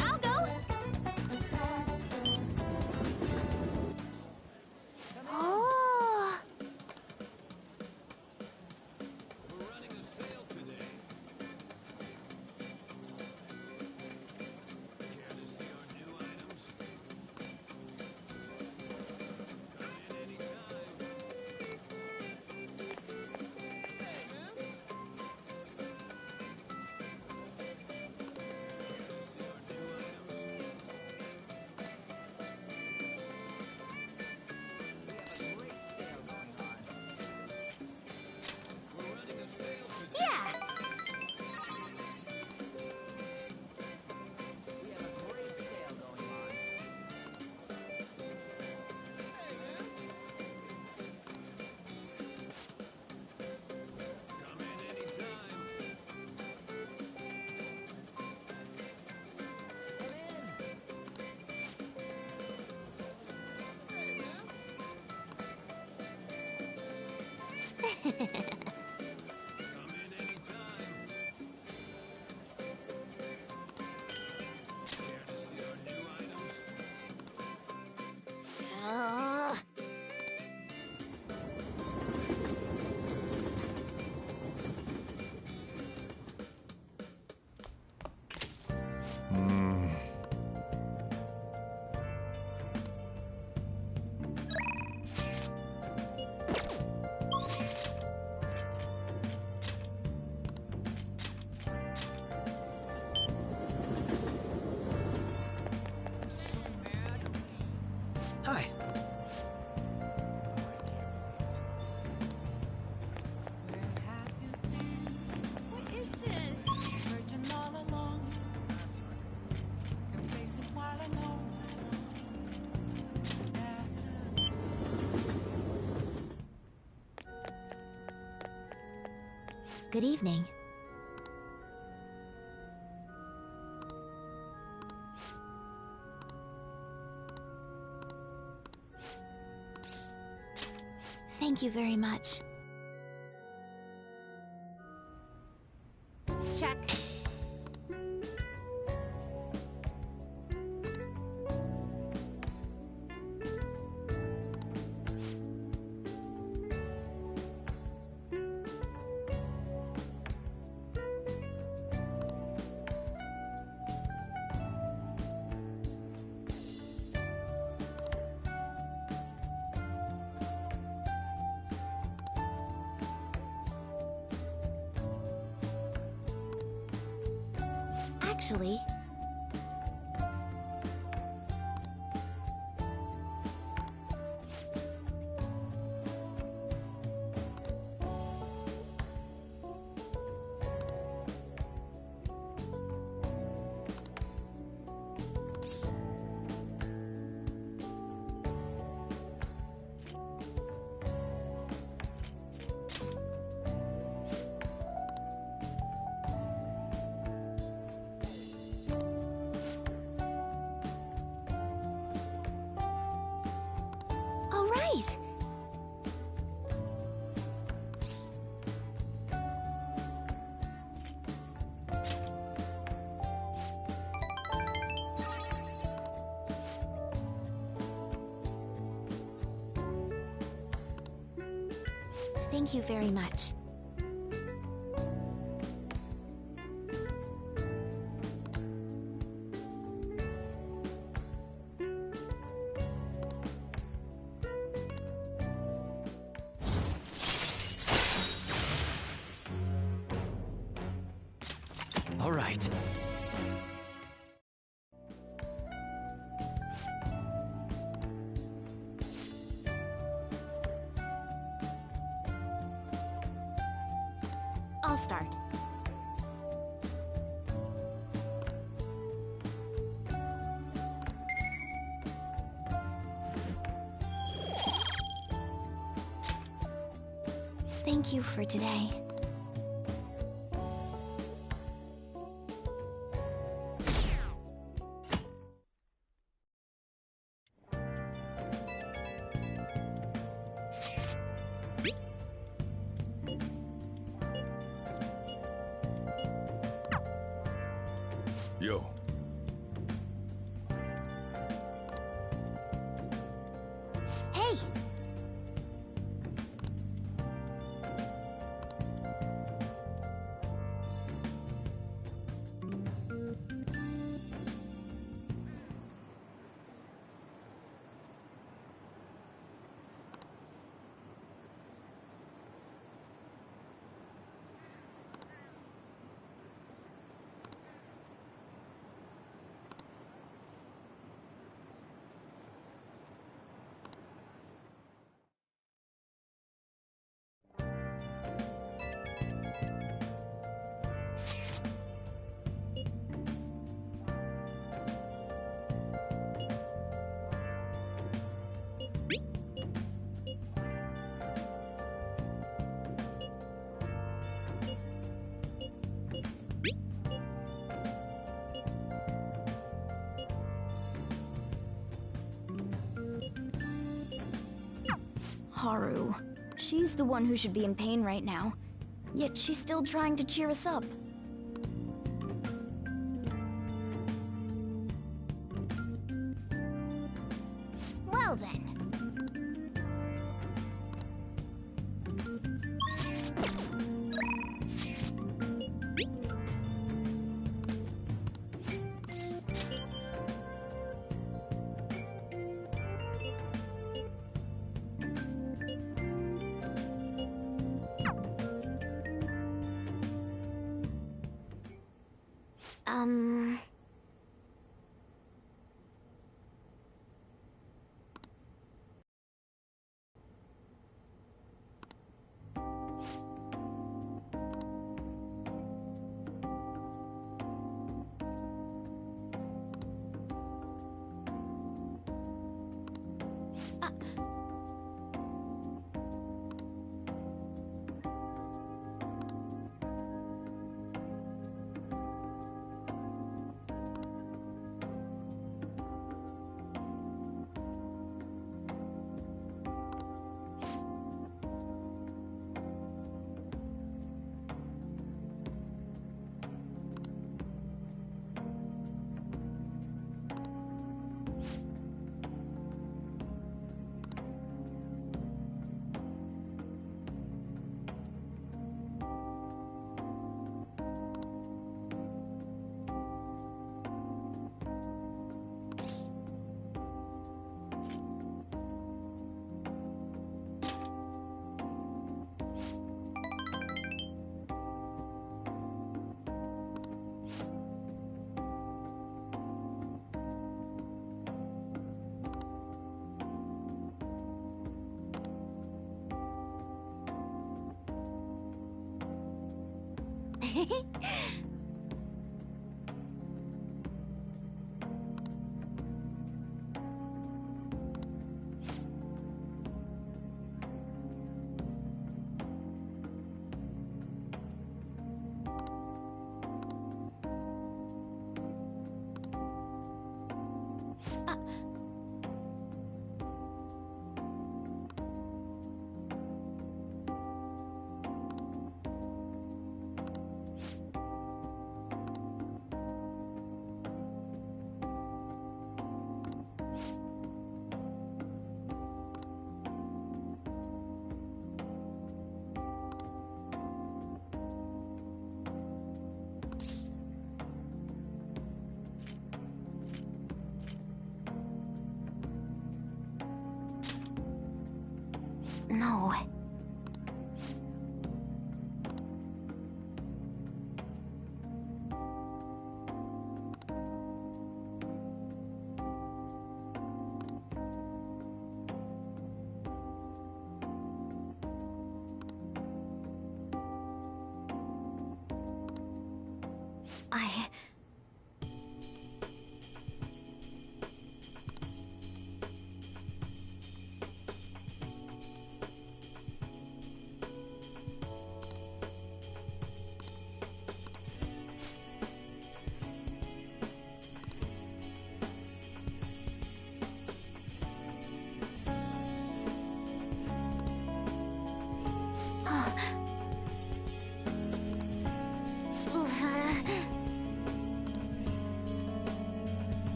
I'll go! Oh! Yeah! Hi. What is this? Good evening. Thank you very much. Check. Actually, Thank you very much. All right. I'll start. Thank you for today. Yo. Hey! Haru. She's the one who should be in pain right now. Yet she's still trying to cheer us up. Well then.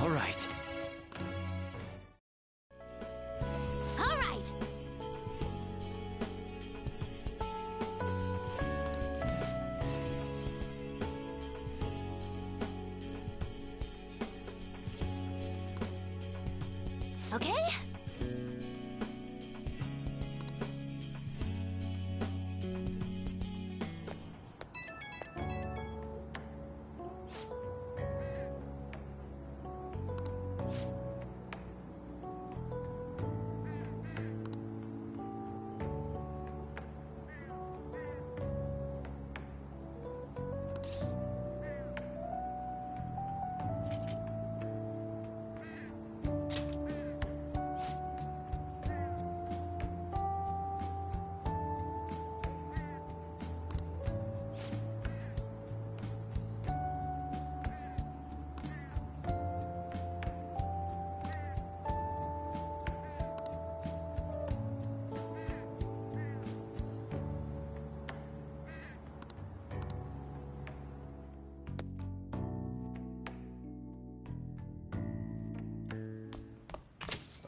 All right. All right. Okay?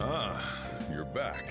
Ah, you're back.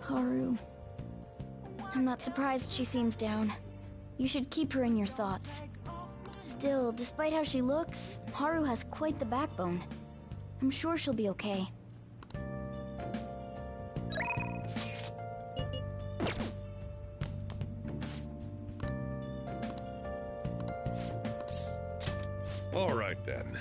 Haru. I'm not surprised she seems down. You should keep her in your thoughts. Still, despite how she looks, Haru has quite the backbone. I'm sure she'll be okay. All right, then.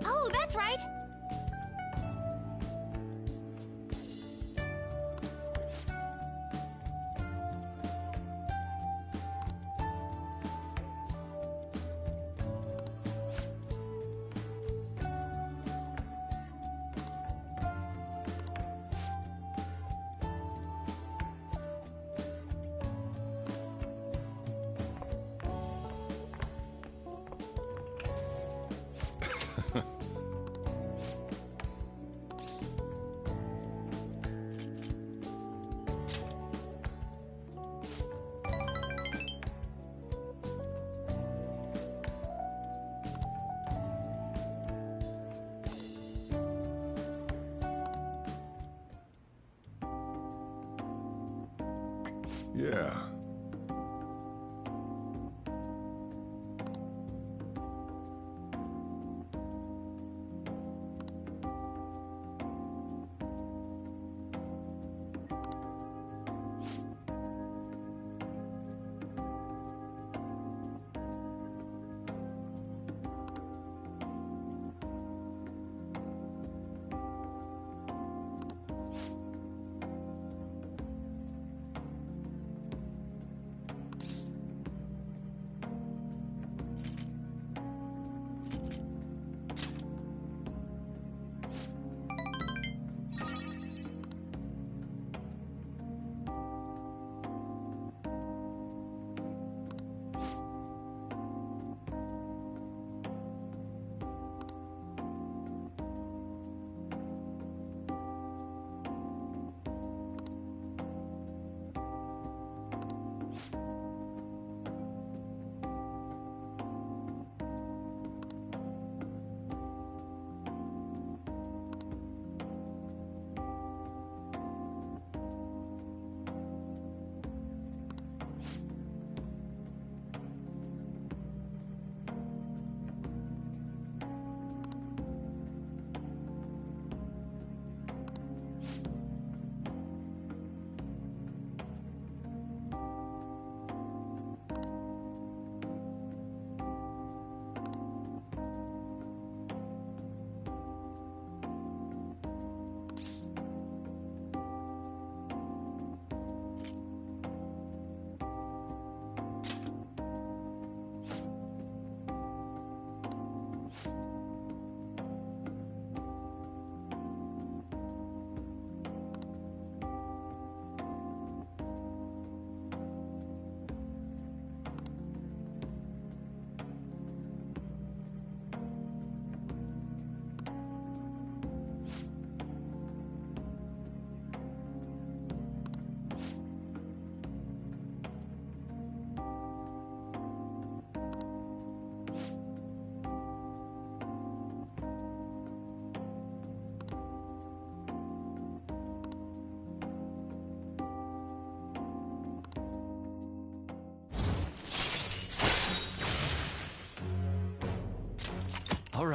Oh, that's right! Yeah.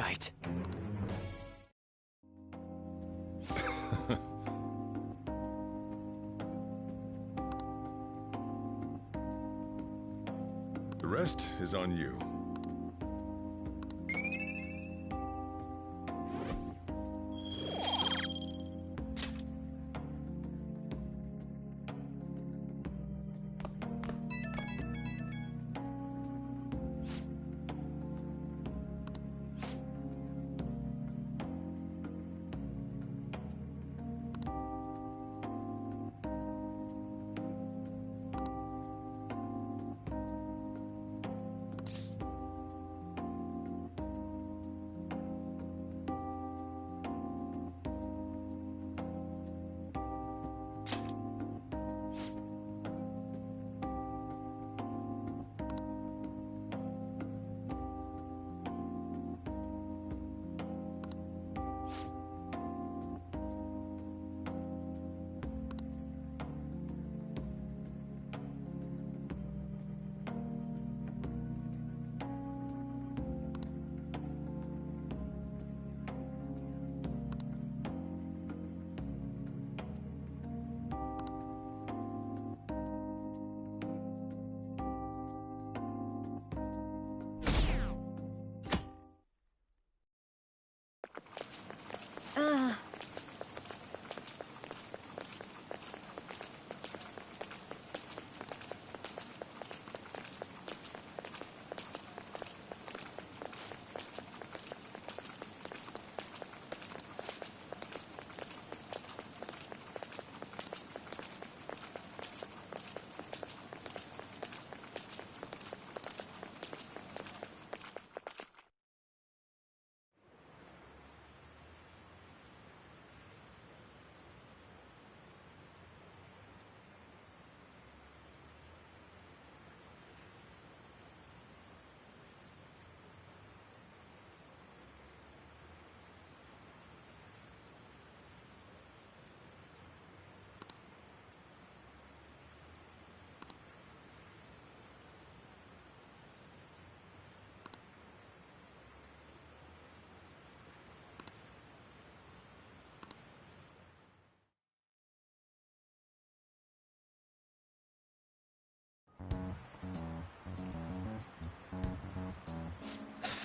right. The rest is on you.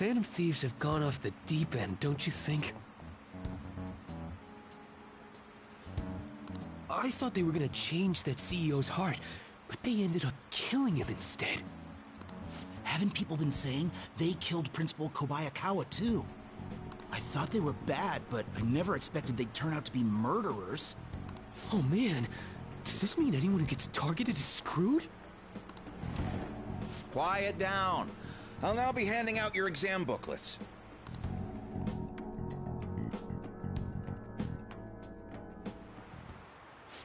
Phantom Thieves have gone off the deep end, don't you think? I thought they were gonna change that CEO's heart, but they ended up killing him instead. Haven't people been saying they killed Principal Kobayakawa too? I thought they were bad, but I never expected they'd turn out to be murderers. Oh man, does this mean anyone who gets targeted is screwed? Quiet down. I'll now be handing out your exam booklets.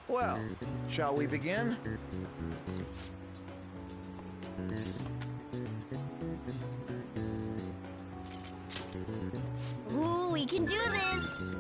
Well, shall we begin? Ooh, we can do this!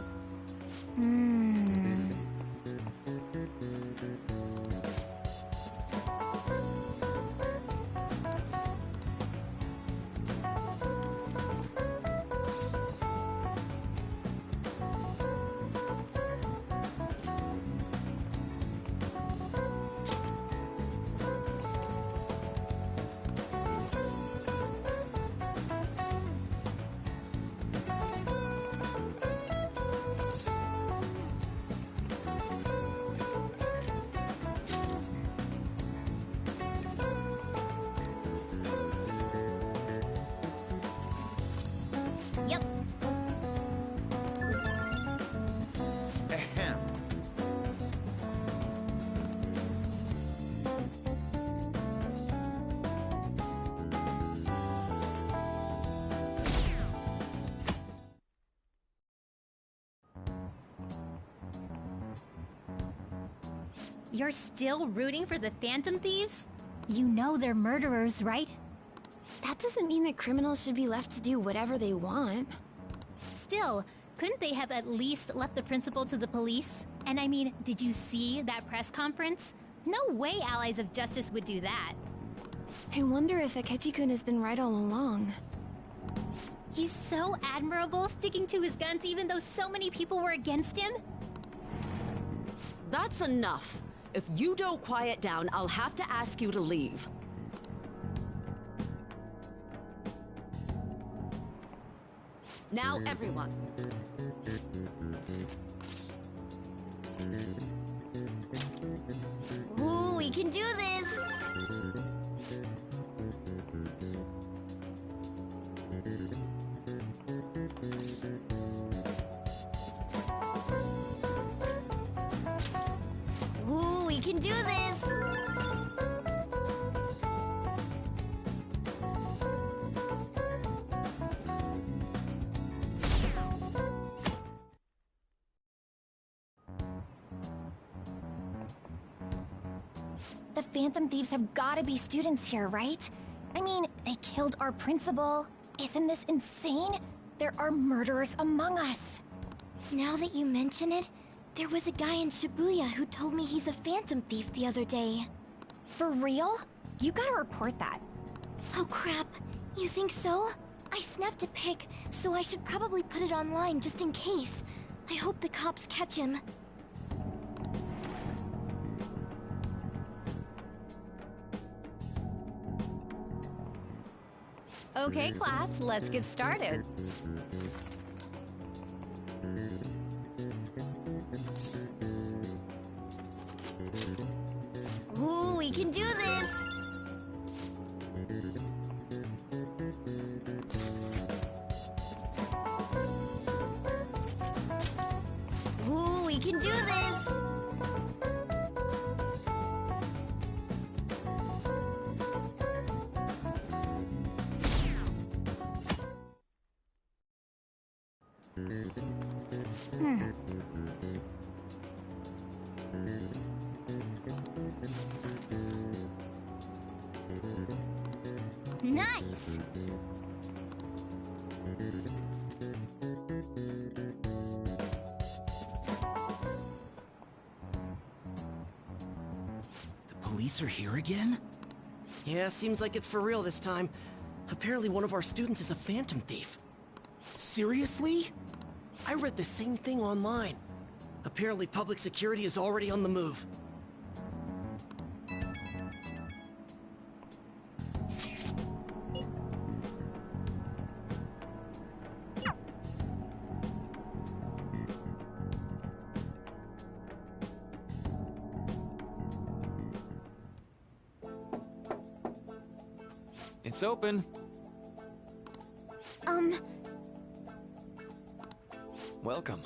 Yep. Ahem. You're still rooting for the Phantom Thieves? You know they're murderers, right? That doesn't mean that criminals should be left to do whatever they want. Still, couldn't they have at least left the principal to the police? And I mean, did you see that press conference? No way Allies of Justice would do that. I wonder if Akechi-kun has been right all along. He's so admirable, sticking to his guns even though so many people were against him. That's enough. If you don't quiet down, I'll have to ask you to leave. Now, everyone. Ooh, we can do this! Ooh, we can do this! The Phantom Thieves have gotta be students here, right? I mean, they killed our principal. Isn't this insane? There are murderers among us. Now that you mention it, there was a guy in Shibuya who told me he's a Phantom Thief the other day. For real? You gotta report that. Oh crap, you think so? I snapped a pic, so I should probably put it online just in case. I hope the cops catch him. Okay, class, let's get started. Ooh, we can do this! Ooh, we can do this! Nice! The police are here again? Yeah, seems like it's for real this time. Apparently one of our students is a Phantom Thief. Seriously? I read the same thing online. Apparently public security is already on the move. It's open. Welcome.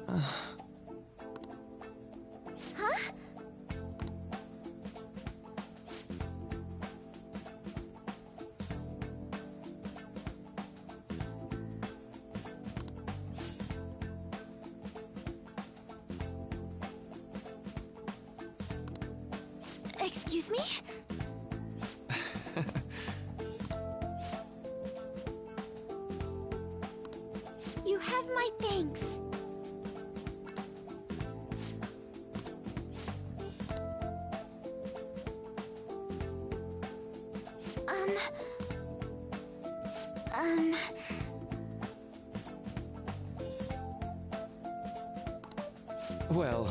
Huh? Excuse me? You have my thanks. Well...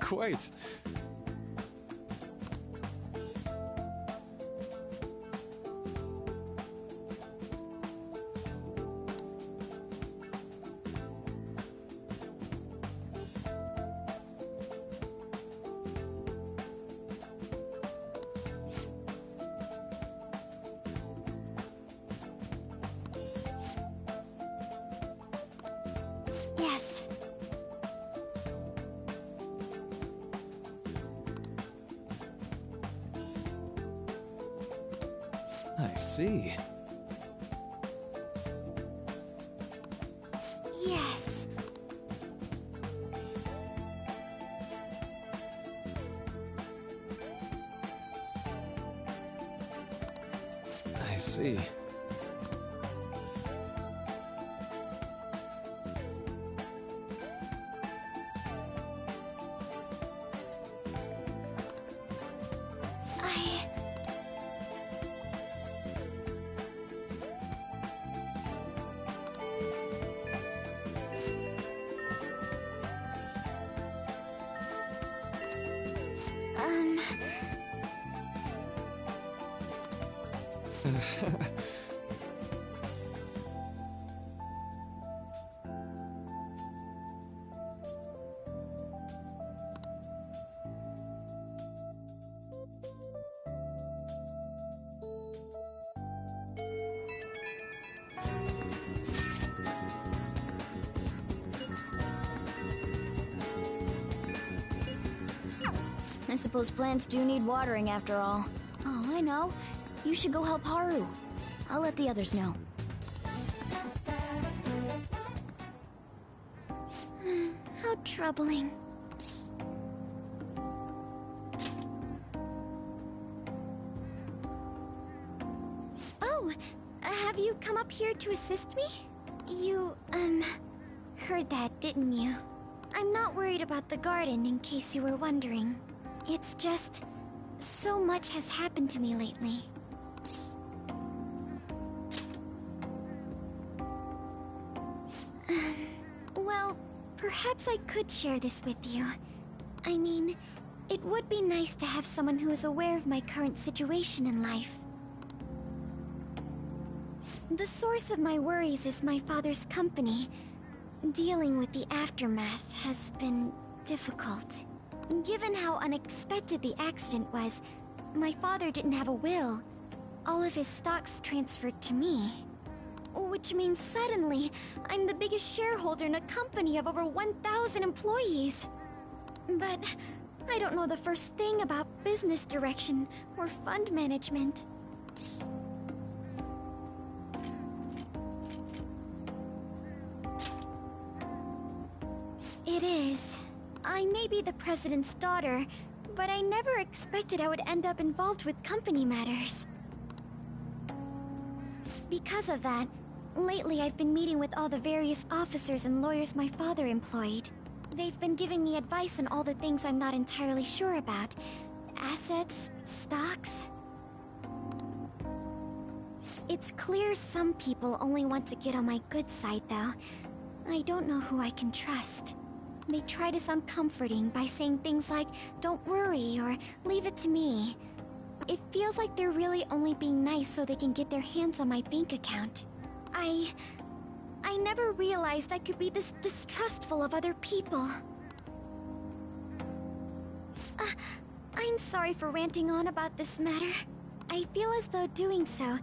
Quite. Yes. I see. Yes. I see. I suppose plants do need watering after all. Oh, I know. You should go help Haru. I'll let the others know. How troubling. Oh, have you come up here to assist me? You, heard that, didn't you? I'm not worried about the garden, in case you were wondering. It's just... so much has happened to me lately. Well, perhaps I could share this with you. I mean, it would be nice to have someone who is aware of my current situation in life. The source of my worries is my father's company. Dealing with the aftermath has been difficult. Given how unexpected the accident was, my father didn't have a will. All of his stocks transferred to me. Which means suddenly, I'm the biggest shareholder in a company of over 1,000 employees. But I don't know the first thing about business direction or fund management. It is. I may be the president's daughter, but I never expected I would end up involved with company matters. Because of that, lately I've been meeting with all the various officers and lawyers my father employed. They've been giving me advice on all the things I'm not entirely sure about. Assets, stocks. It's clear some people only want to get on my good side, though. I don't know who I can trust. They try to sound comforting by saying things like, "Don't worry," or "Leave it to me." It feels like they're really only being nice so they can get their hands on my bank account. I never realized I could be this distrustful of other people. I'm sorry for ranting on about this matter. I feel as though doing so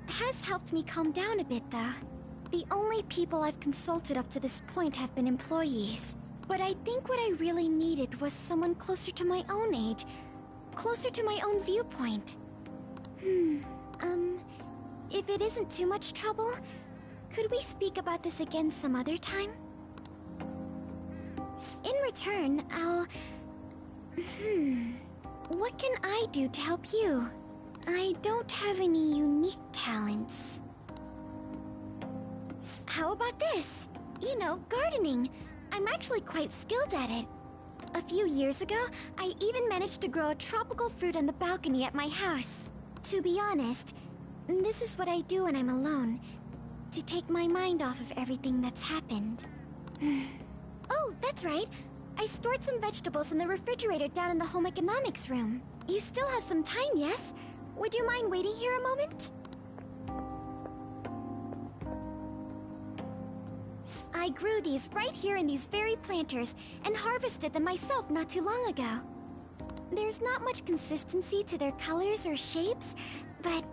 has helped me calm down a bit, though. The only people I've consulted up to this point have been employees. But I think what I really needed was someone closer to my own age, closer to my own viewpoint. If it isn't too much trouble, could we speak about this again some other time? In return, I'll... What can I do to help you? I don't have any unique talents. How about this? You know, gardening. I'm actually quite skilled at it. A few years ago, I even managed to grow a tropical fruit on the balcony at my house. To be honest, this is what I do when I'm alone, to take my mind off of everything that's happened. Oh, that's right. I stored some vegetables in the refrigerator down in the home economics room. You still have some time, yes? Would you mind waiting here a moment? I grew these right here in these very planters and harvested them myself not too long ago. There's not much consistency to their colors or shapes, but...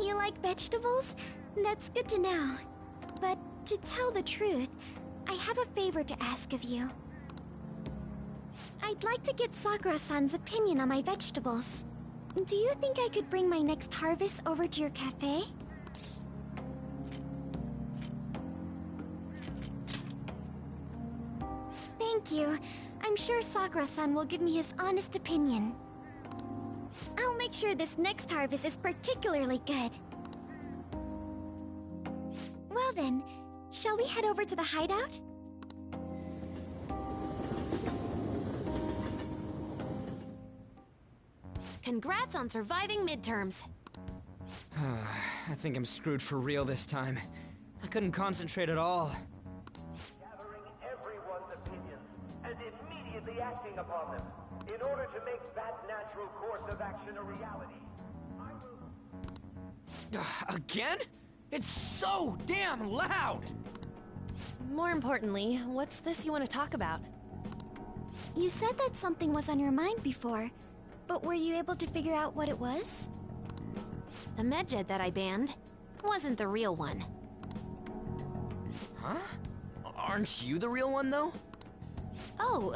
You like vegetables? That's good to know. But to tell the truth, I have a favor to ask of you. I'd like to get Sakura-san's opinion on my vegetables. Do you think I could bring my next harvest over to your cafe? Thank you. I'm sure Sakura-san will give me his honest opinion. I'll make sure this next harvest is particularly good. Well then, shall we head over to the hideout? Congrats on surviving midterms. I think I'm screwed for real this time. I couldn't concentrate at all. Gathering everyone's opinions and immediately acting upon them in order to make that natural course of action a reality. Again? It's so damn loud! More importantly, what's this you want to talk about? You said that something was on your mind before, but were you able to figure out what it was? The medjed that I banned wasn't the real one. Huh? Aren't you the real one, though? Oh,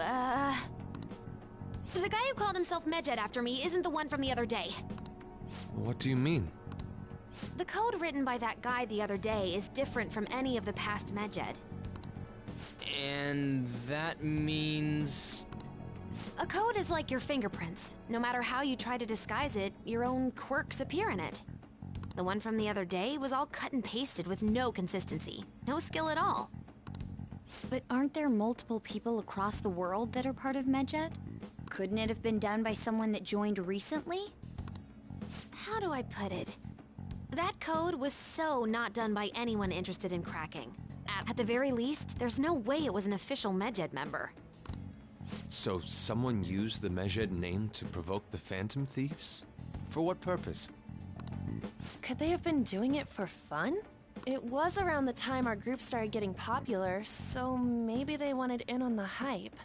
the guy who called himself Medjed after me isn't the one from the other day. What do you mean? The code written by that guy the other day is different from any of the past Medjed. And that means... A code is like your fingerprints. No matter how you try to disguise it, your own quirks appear in it. The one from the other day was all cut and pasted with no consistency. No skill at all. But aren't there multiple people across the world that are part of Medjed? Couldn't it have been done by someone that joined recently? How do I put it? That code was so not done by anyone interested in cracking. At the very least, there's no way it was an official Medjed member. So someone used the Medjed name to provoke the Phantom Thieves? For what purpose? Could they have been doing it for fun? It was around the time our group started getting popular, so maybe they wanted in on the hype.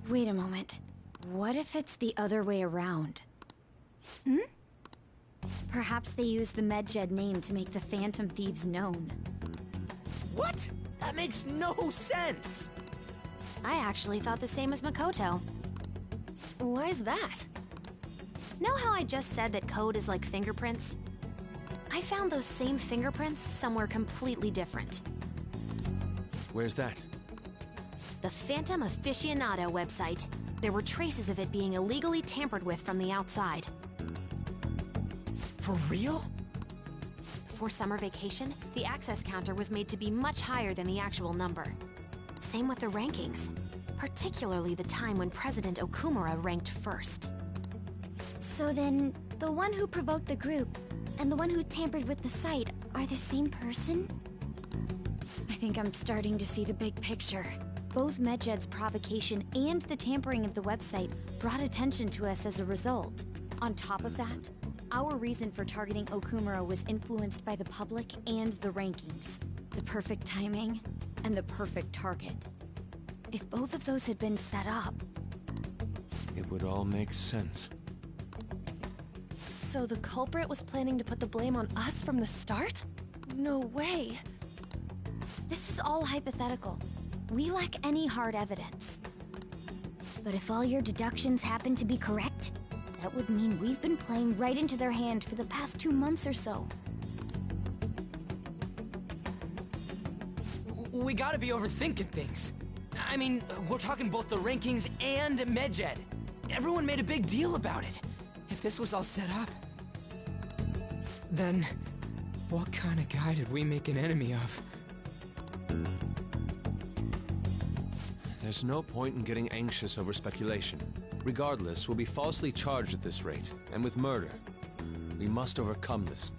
Wait a moment. What if it's the other way around? Hmm? Perhaps they used the Medjed name to make the Phantom Thieves known. What? That makes no sense! I actually thought the same as Makoto. Why's that? Know how I just said that code is like fingerprints? I found those same fingerprints somewhere completely different. Where's that? The Phantom Aficionado website. There were traces of it being illegally tampered with from the outside. For real? For summer vacation, the access counter was made to be much higher than the actual number. Same with the rankings, particularly the time when President Okumura ranked first. So then, the one who provoked the group and the one who tampered with the site are the same person? I think I'm starting to see the big picture. Both Medjed's provocation and the tampering of the website brought attention to us as a result. On top of that, our reason for targeting Okumura was influenced by the public and the rankings. The perfect timing and the perfect target. If both of those had been set up... It would all make sense. So the culprit was planning to put the blame on us from the start? No way. This is all hypothetical. We lack any hard evidence. But if all your deductions happen to be correct, that would mean we've been playing right into their hand for the past 2 months or so. We gotta be overthinking things. I mean, we're talking both the rankings and Medjed. Everyone made a big deal about it. If this was all set up, then what kind of guy did we make an enemy of? There's no point in getting anxious over speculation. Regardless, we'll be falsely charged at this rate, and with murder. We must overcome this.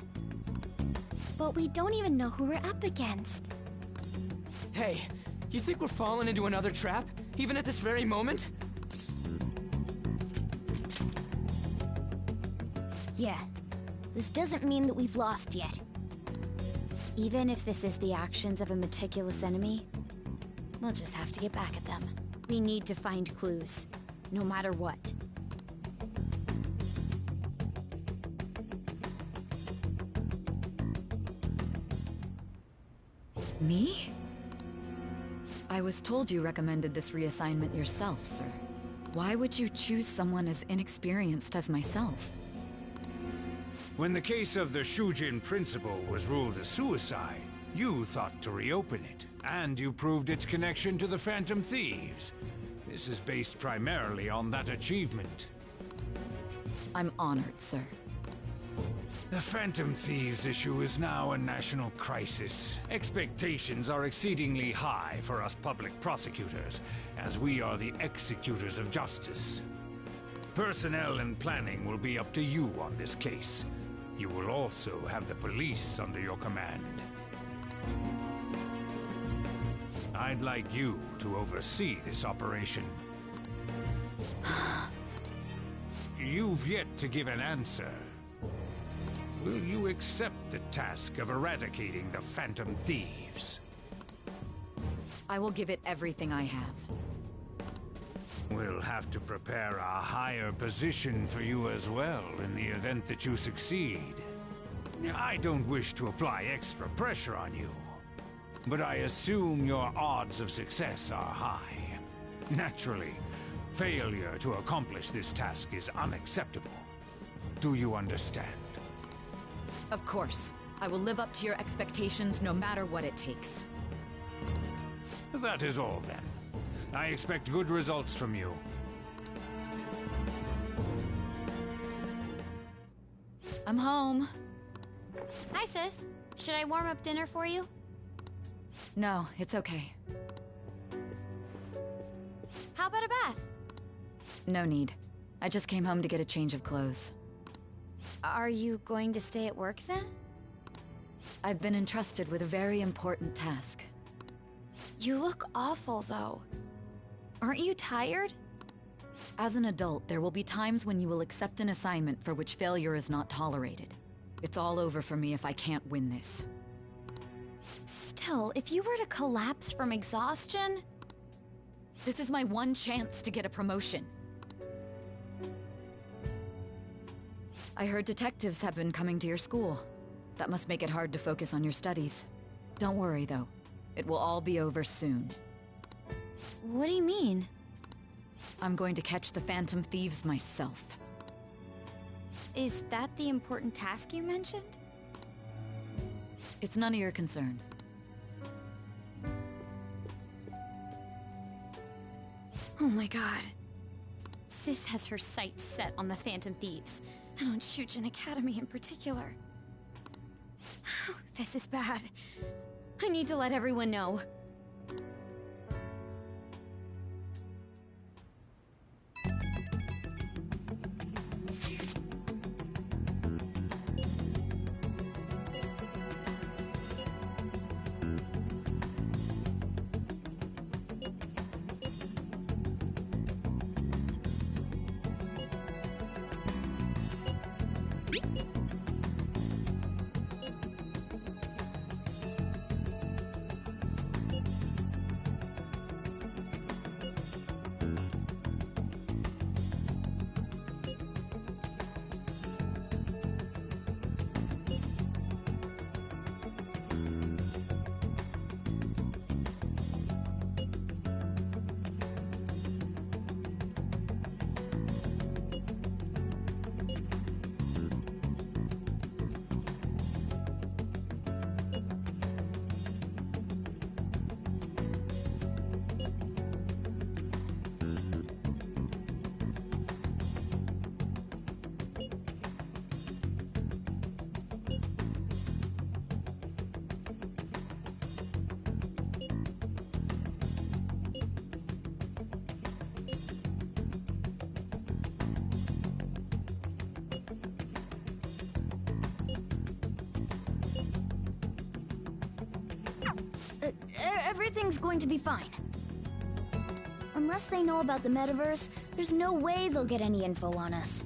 But we don't even know who we're up against. Hey, you think we're falling into another trap, even at this very moment? Yeah. This doesn't mean that we've lost yet. Even if this is the actions of a meticulous enemy, we'll just have to get back at them. We need to find clues, no matter what. Me? I was told you recommended this reassignment yourself, sir. Why would you choose someone as inexperienced as myself? When the case of the Shujin principal was ruled a suicide, you thought to reopen it, and you proved its connection to the Phantom Thieves. This is based primarily on that achievement. I'm honored, sir. The Phantom Thieves issue is now a national crisis. Expectations are exceedingly high for us public prosecutors, as we are the executors of justice. Personnel and planning will be up to you on this case. You will also have the police under your command. I'd like you to oversee this operation. You've yet to give an answer. Will you accept the task of eradicating the Phantom Thieves? I will give it everything I have. We'll have to prepare a higher position for you as well in the event that you succeed. I don't wish to apply extra pressure on you, but I assume your odds of success are high. Naturally, failure to accomplish this task is unacceptable. Do you understand? Of course. I will live up to your expectations no matter what it takes. That is all then. I expect good results from you. I'm home. Hi, sis. Should I warm up dinner for you? No, it's okay. How about a bath? No need. I just came home to get a change of clothes. Are you going to stay at work then? I've been entrusted with a very important task. You look awful, though. Aren't you tired? As an adult, there will be times when you will accept an assignment for which failure is not tolerated. It's all over for me if I can't win this. Still, if you were to collapse from exhaustion... This is my one chance to get a promotion. I heard detectives have been coming to your school. That must make it hard to focus on your studies. Don't worry, though. It will all be over soon. What do you mean? I'm going to catch the Phantom Thieves myself. Is that the important task you mentioned? It's none of your concern. Oh my god. Sis has her sights set on the Phantom Thieves, and on Shujin Academy in particular. This is bad. I need to let everyone know. Everything's going to be fine. Unless they know about the metaverse, there's no way they'll get any info on us.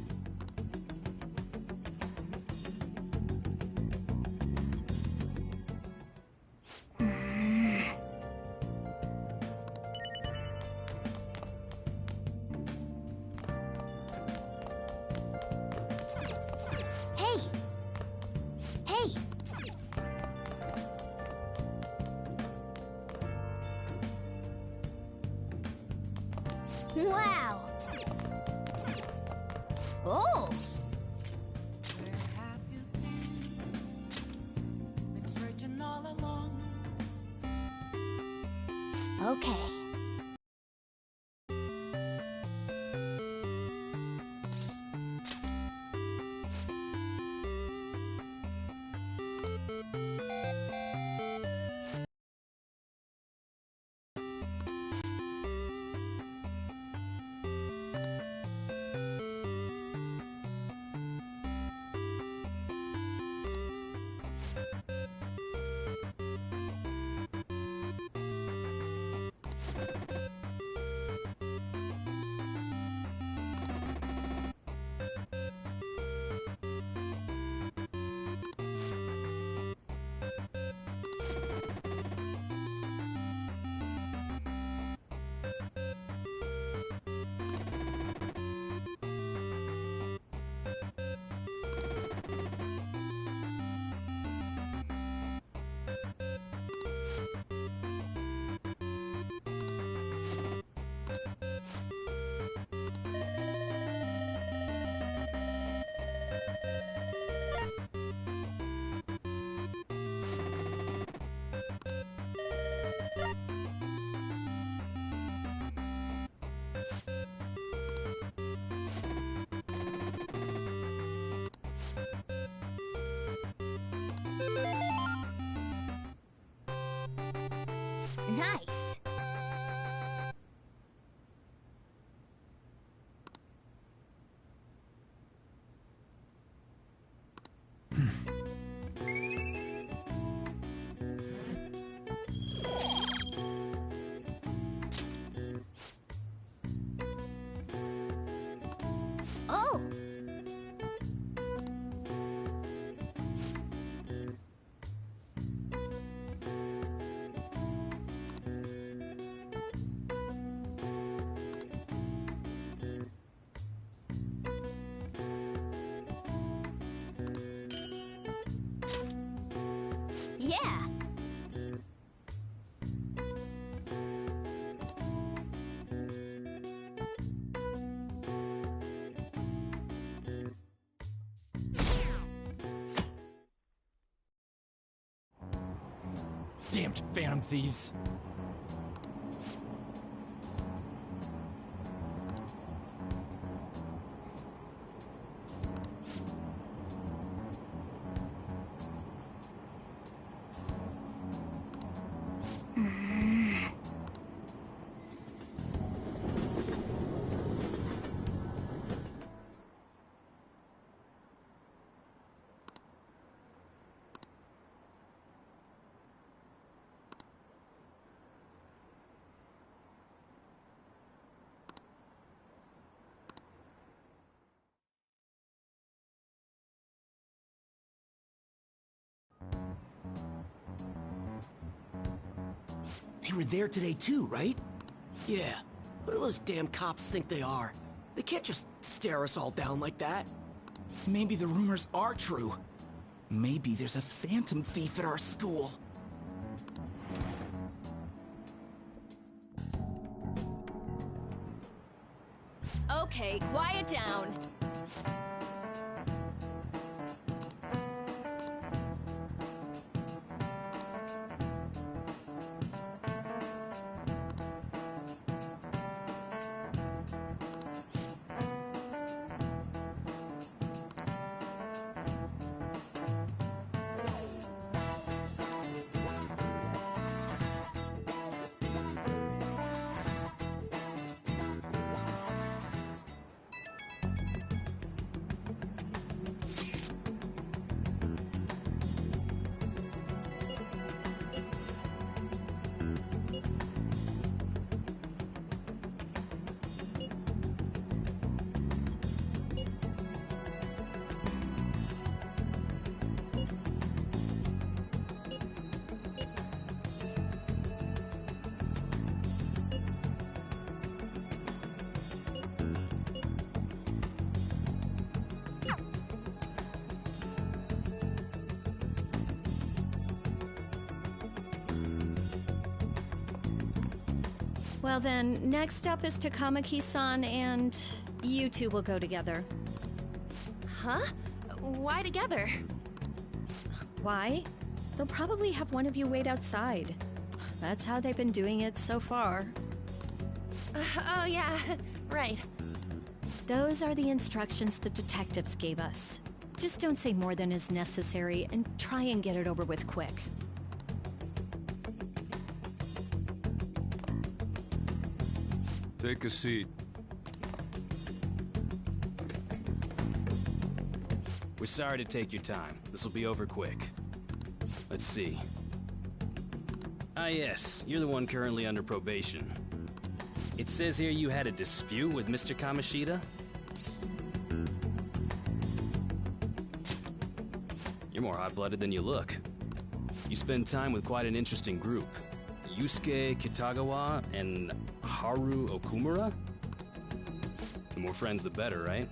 Hey! Hey! Wow! Oh! Okay. Nice. Oh. Yeah. Damned phantom thieves. They were there today too, right? Yeah. What do those damn cops think they are? They can't just stare us all down like that. Maybe the rumors are true. Maybe there's a phantom thief at our school. Okay, quiet down. Well then, next up is Takamaki-san, and you two will go together. Huh? Why together? Why? They'll probably have one of you wait outside. That's how they've been doing it so far. Oh yeah, right. Those are the instructions the detectives gave us. Just don't say more than is necessary, and try and get it over with quick. Take a seat. We're sorry to take your time. This will be over quick. Let's see. Ah yes, you're the one currently under probation. It says here you had a dispute with Mr. Kamoshida? You're more hot-blooded than you look. You spend time with quite an interesting group. Yusuke Kitagawa and Haru Okumura? The more friends, the better, right?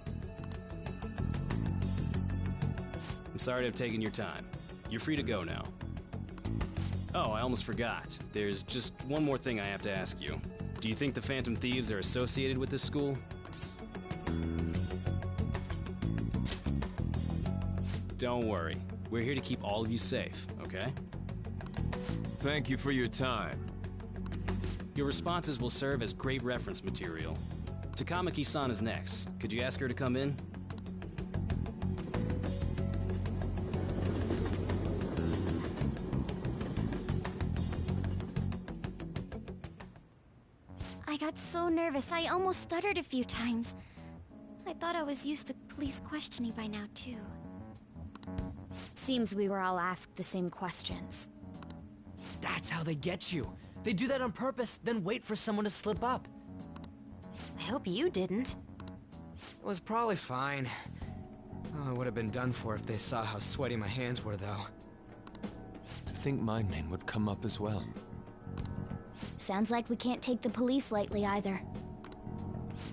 I'm sorry to have taken your time. You're free to go now. Oh, I almost forgot. There's just one more thing I have to ask you. Do you think the Phantom Thieves are associated with this school? Don't worry. We're here to keep all of you safe, okay? Thank you for your time. Your responses will serve as great reference material. Takamaki-san is next. Could you ask her to come in? I got so nervous, I almost stuttered a few times. I thought I was used to police questioning by now, too. Seems we were all asked the same questions. That's how they get you. They do that on purpose, then wait for someone to slip up. I hope you didn't. It was probably fine. Oh, I would have been done for if they saw how sweaty my hands were, though. To think my name would come up as well. Sounds like we can't take the police lightly either.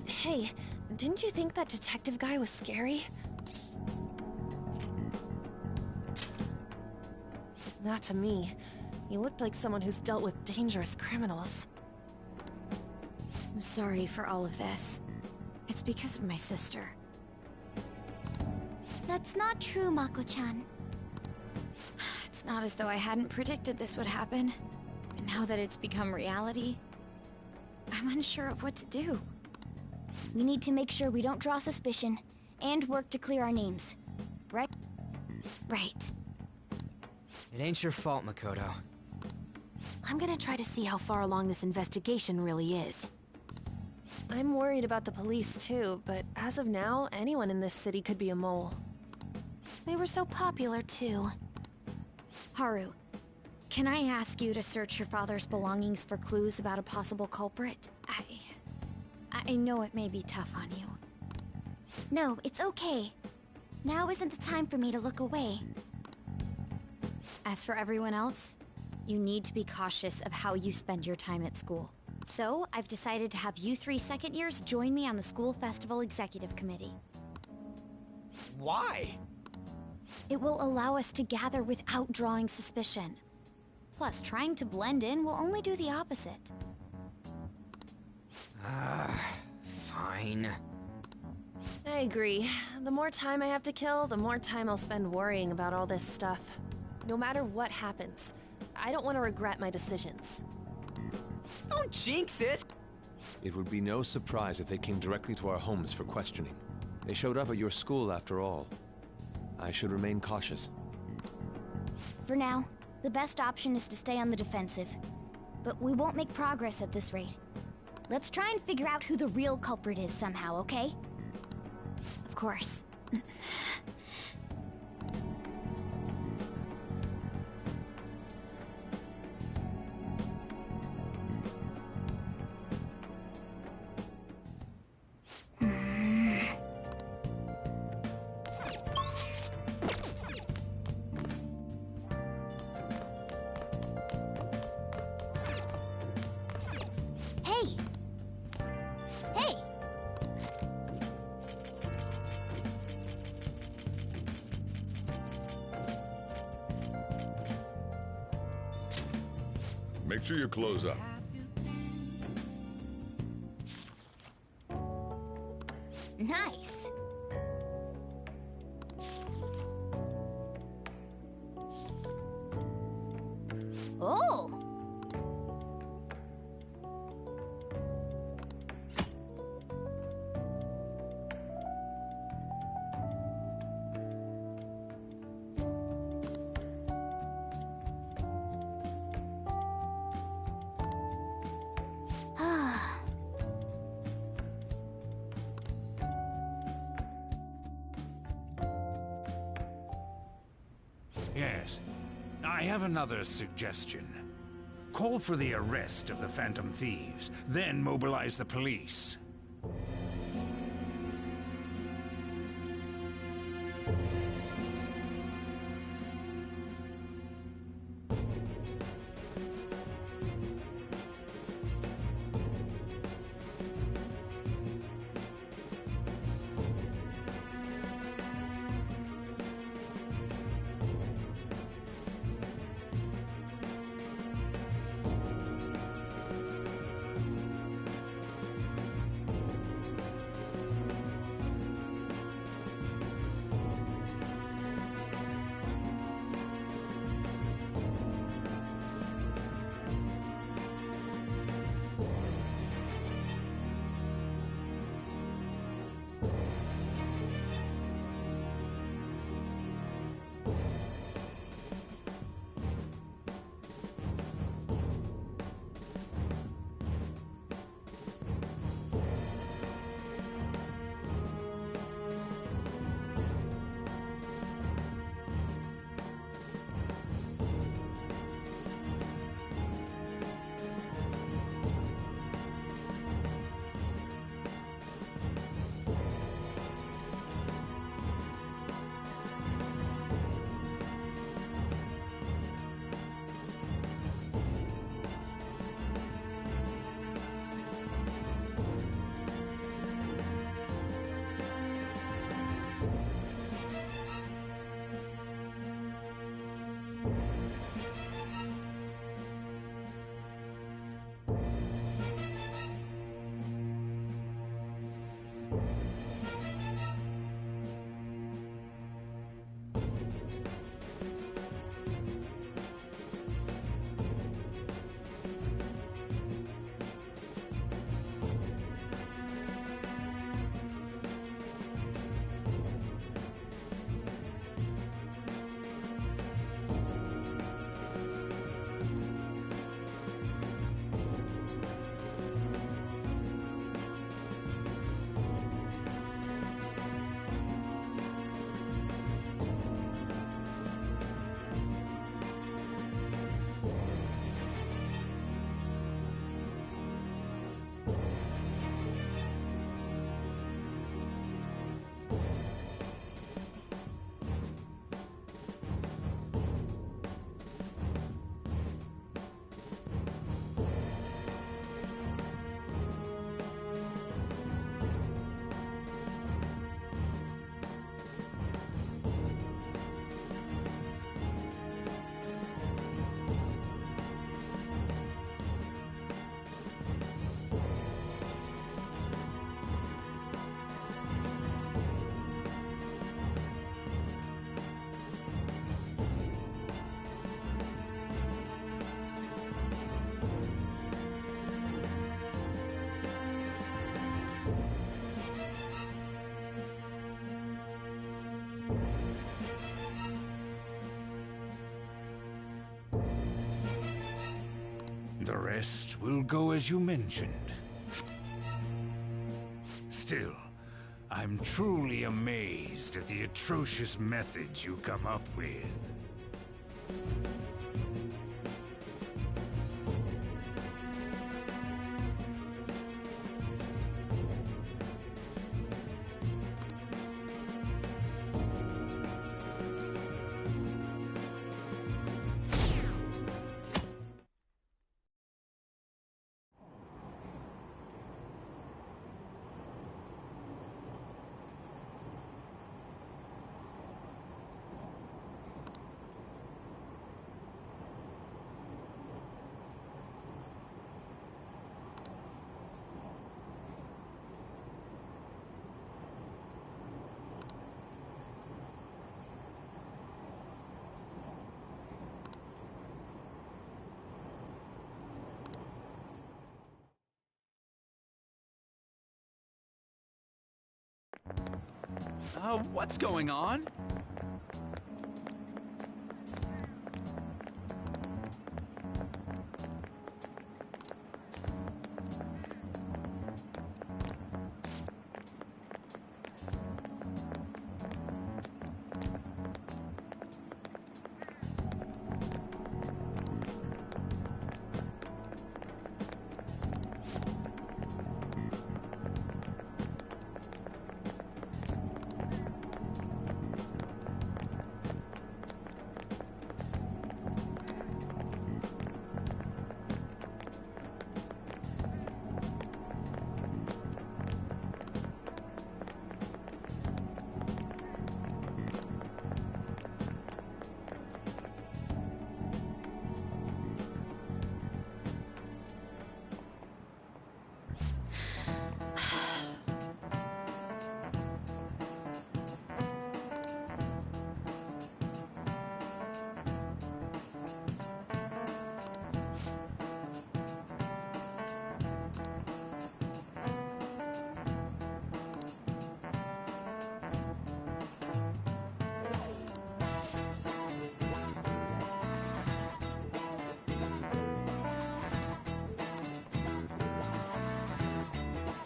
Hey, didn't you think that detective guy was scary? Not to me. He looked like someone who's dealt with dangerous criminals. I'm sorry for all of this. It's because of my sister. That's not true, Mako-chan. It's not as though I hadn't predicted this would happen. And now that it's become reality, I'm unsure of what to do. We need to make sure we don't draw suspicion, and work to clear our names. Right? Right. It ain't your fault, Makoto. I'm gonna try to see how far along this investigation really is. I'm worried about the police too, but as of now, anyone in this city could be a mole. They were so popular too. Haru, can I ask you to search your father's belongings for clues about a possible culprit? I know it may be tough on you. No, it's okay. Now isn't the time for me to look away. As for everyone else, you need to be cautious of how you spend your time at school. So, I've decided to have you 3 second years join me on the School Festival Executive Committee. Why? It will allow us to gather without drawing suspicion. Plus, trying to blend in will only do the opposite. Fine. I agree. The more time I have to kill, the more time I'll spend worrying about all this stuff. No matter what happens, I don't want to regret my decisions. Don't jinx it! It would be no surprise if they came directly to our homes for questioning. They showed up at your school after all. I should remain cautious. For now, the best option is to stay on the defensive. But we won't make progress at this rate. Let's try and figure out who the real culprit is somehow, okay? Of course. Hey! Hey! Make sure you close up. Yes. I have another suggestion. Call for the arrest of the Phantom Thieves, then mobilize the police. The rest will go as you mentioned. Still, I'm truly amazed at the atrocious methods you come up with. What's going on?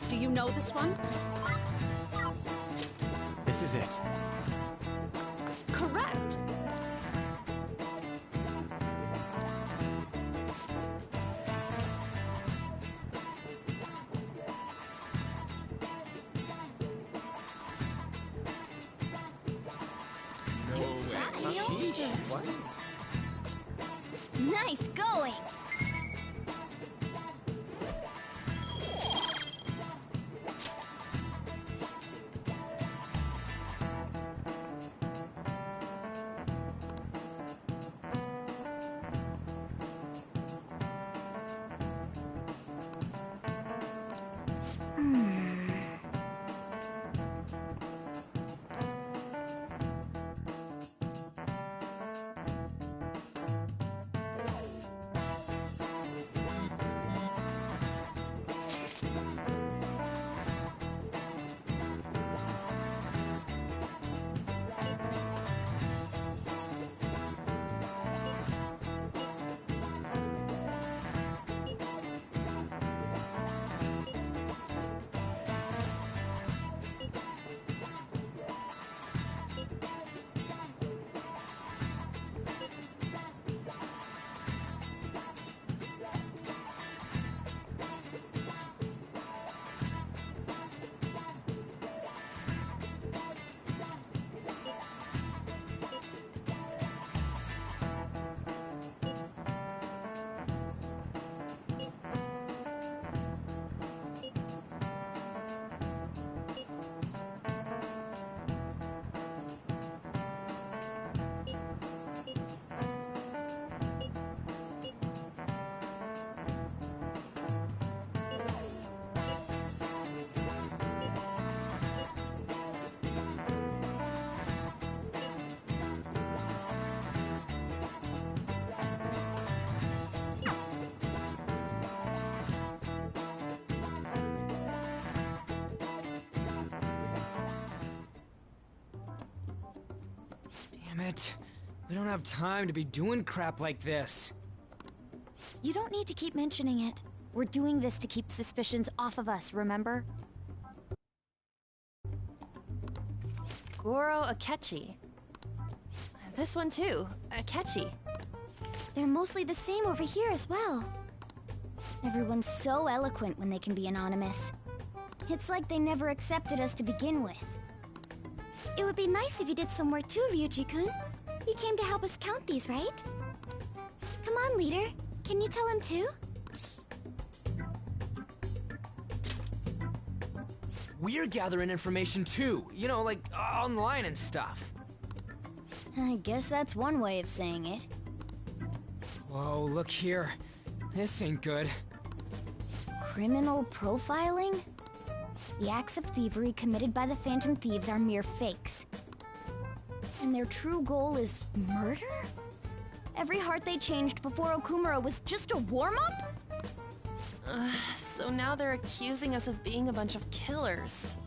Do you know this one? This is it. Correct. What? Nice going! Damn it. We don't have time to be doing crap like this. You don't need to keep mentioning it. We're doing this to keep suspicions off of us, remember? Goro Akechi. This one too, Akechi. They're mostly the same over here as well. Everyone's so eloquent when they can be anonymous. It's like they never accepted us to begin with. It would be nice if you did some work too, Ryuji-kun. You came to help us count these, right? Come on, leader. Can you tell him too? We're gathering information too, you know, like online and stuff. I guess that's one way of saying it. Whoa, look here. This ain't good. Criminal profiling? The acts of thievery committed by the Phantom Thieves are mere fakes. And their true goal is murder? Every heart they changed before Okumura was just a warm-up? So now they're accusing us of being a bunch of killers.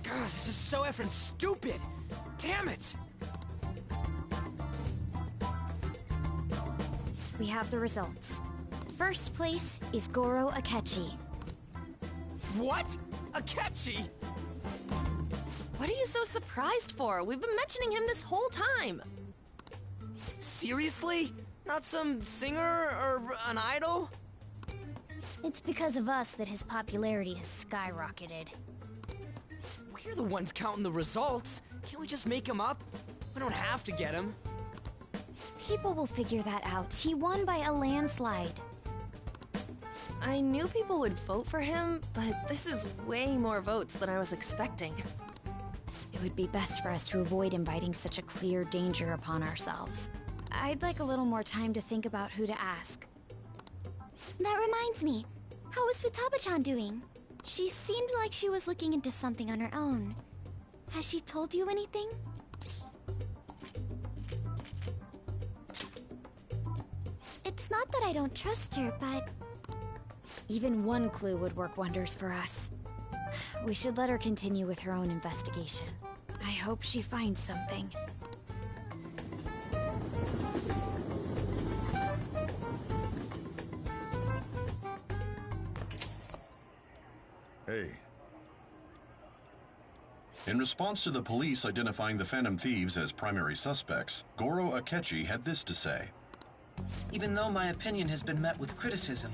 God, this is so effing stupid! Damn it! We have the results. First place is Goro Akechi. What? Akechi? What are you so surprised for? We've been mentioning him this whole time. Seriously? Not some singer or an idol? It's because of us that his popularity has skyrocketed. We're the ones counting the results. Can't we just make him up? We don't have to get him. People will figure that out. He won by a landslide. I knew people would vote for him, but this is way more votes than I was expecting. It would be best for us to avoid inviting such a clear danger upon ourselves. I'd like a little more time to think about who to ask. That reminds me. How is Futaba-chan doing? She seemed like she was looking into something on her own. Has she told you anything? It's not that I don't trust her, but... Even one clue would work wonders for us. We should let her continue with her own investigation. I hope she finds something. Hey. In response to the police identifying the Phantom Thieves as primary suspects, Goro Akechi had this to say. Even though my opinion has been met with criticism,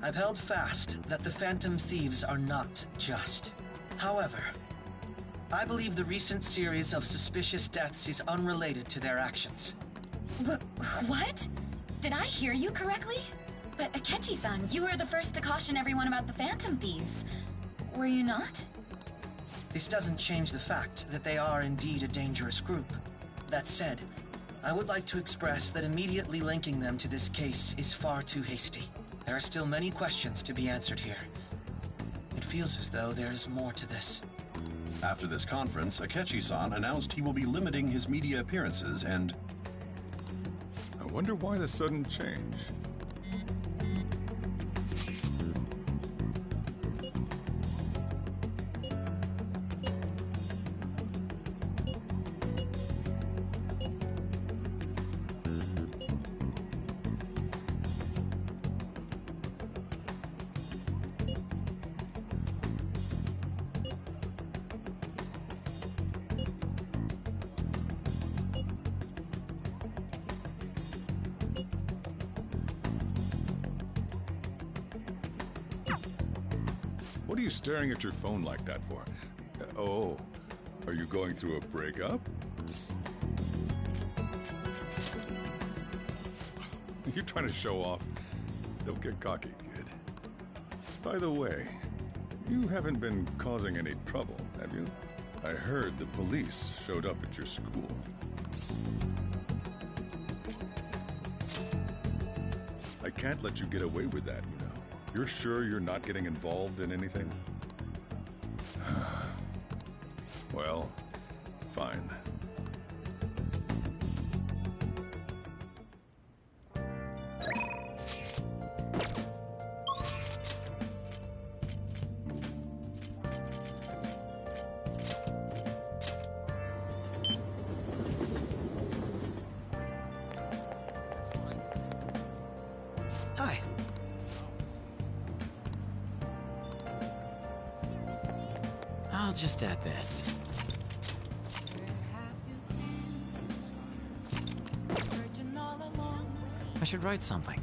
I've held fast that the Phantom Thieves are not just. However, I believe the recent series of suspicious deaths is unrelated to their actions. What? Did I hear you correctly? But Akechi-san, you were the first to caution everyone about the Phantom Thieves. Were you not? This doesn't change the fact that they are indeed a dangerous group. That said, I would like to express that immediately linking them to this case is far too hasty. There are still many questions to be answered here. It feels as though there is more to this. After this conference, Akechi-san announced he will be limiting his media appearances and... I wonder why the sudden change. What are you staring at your phone like that for? Oh, are you going through a breakup? You're trying to show off. Don't get cocky, kid. By the way, you haven't been causing any trouble, have you? I heard the police showed up at your school. I can't let you get away with that, you know. You're sure you're not getting involved in anything? Well, fine. Hi. I'll just add this. I should write something.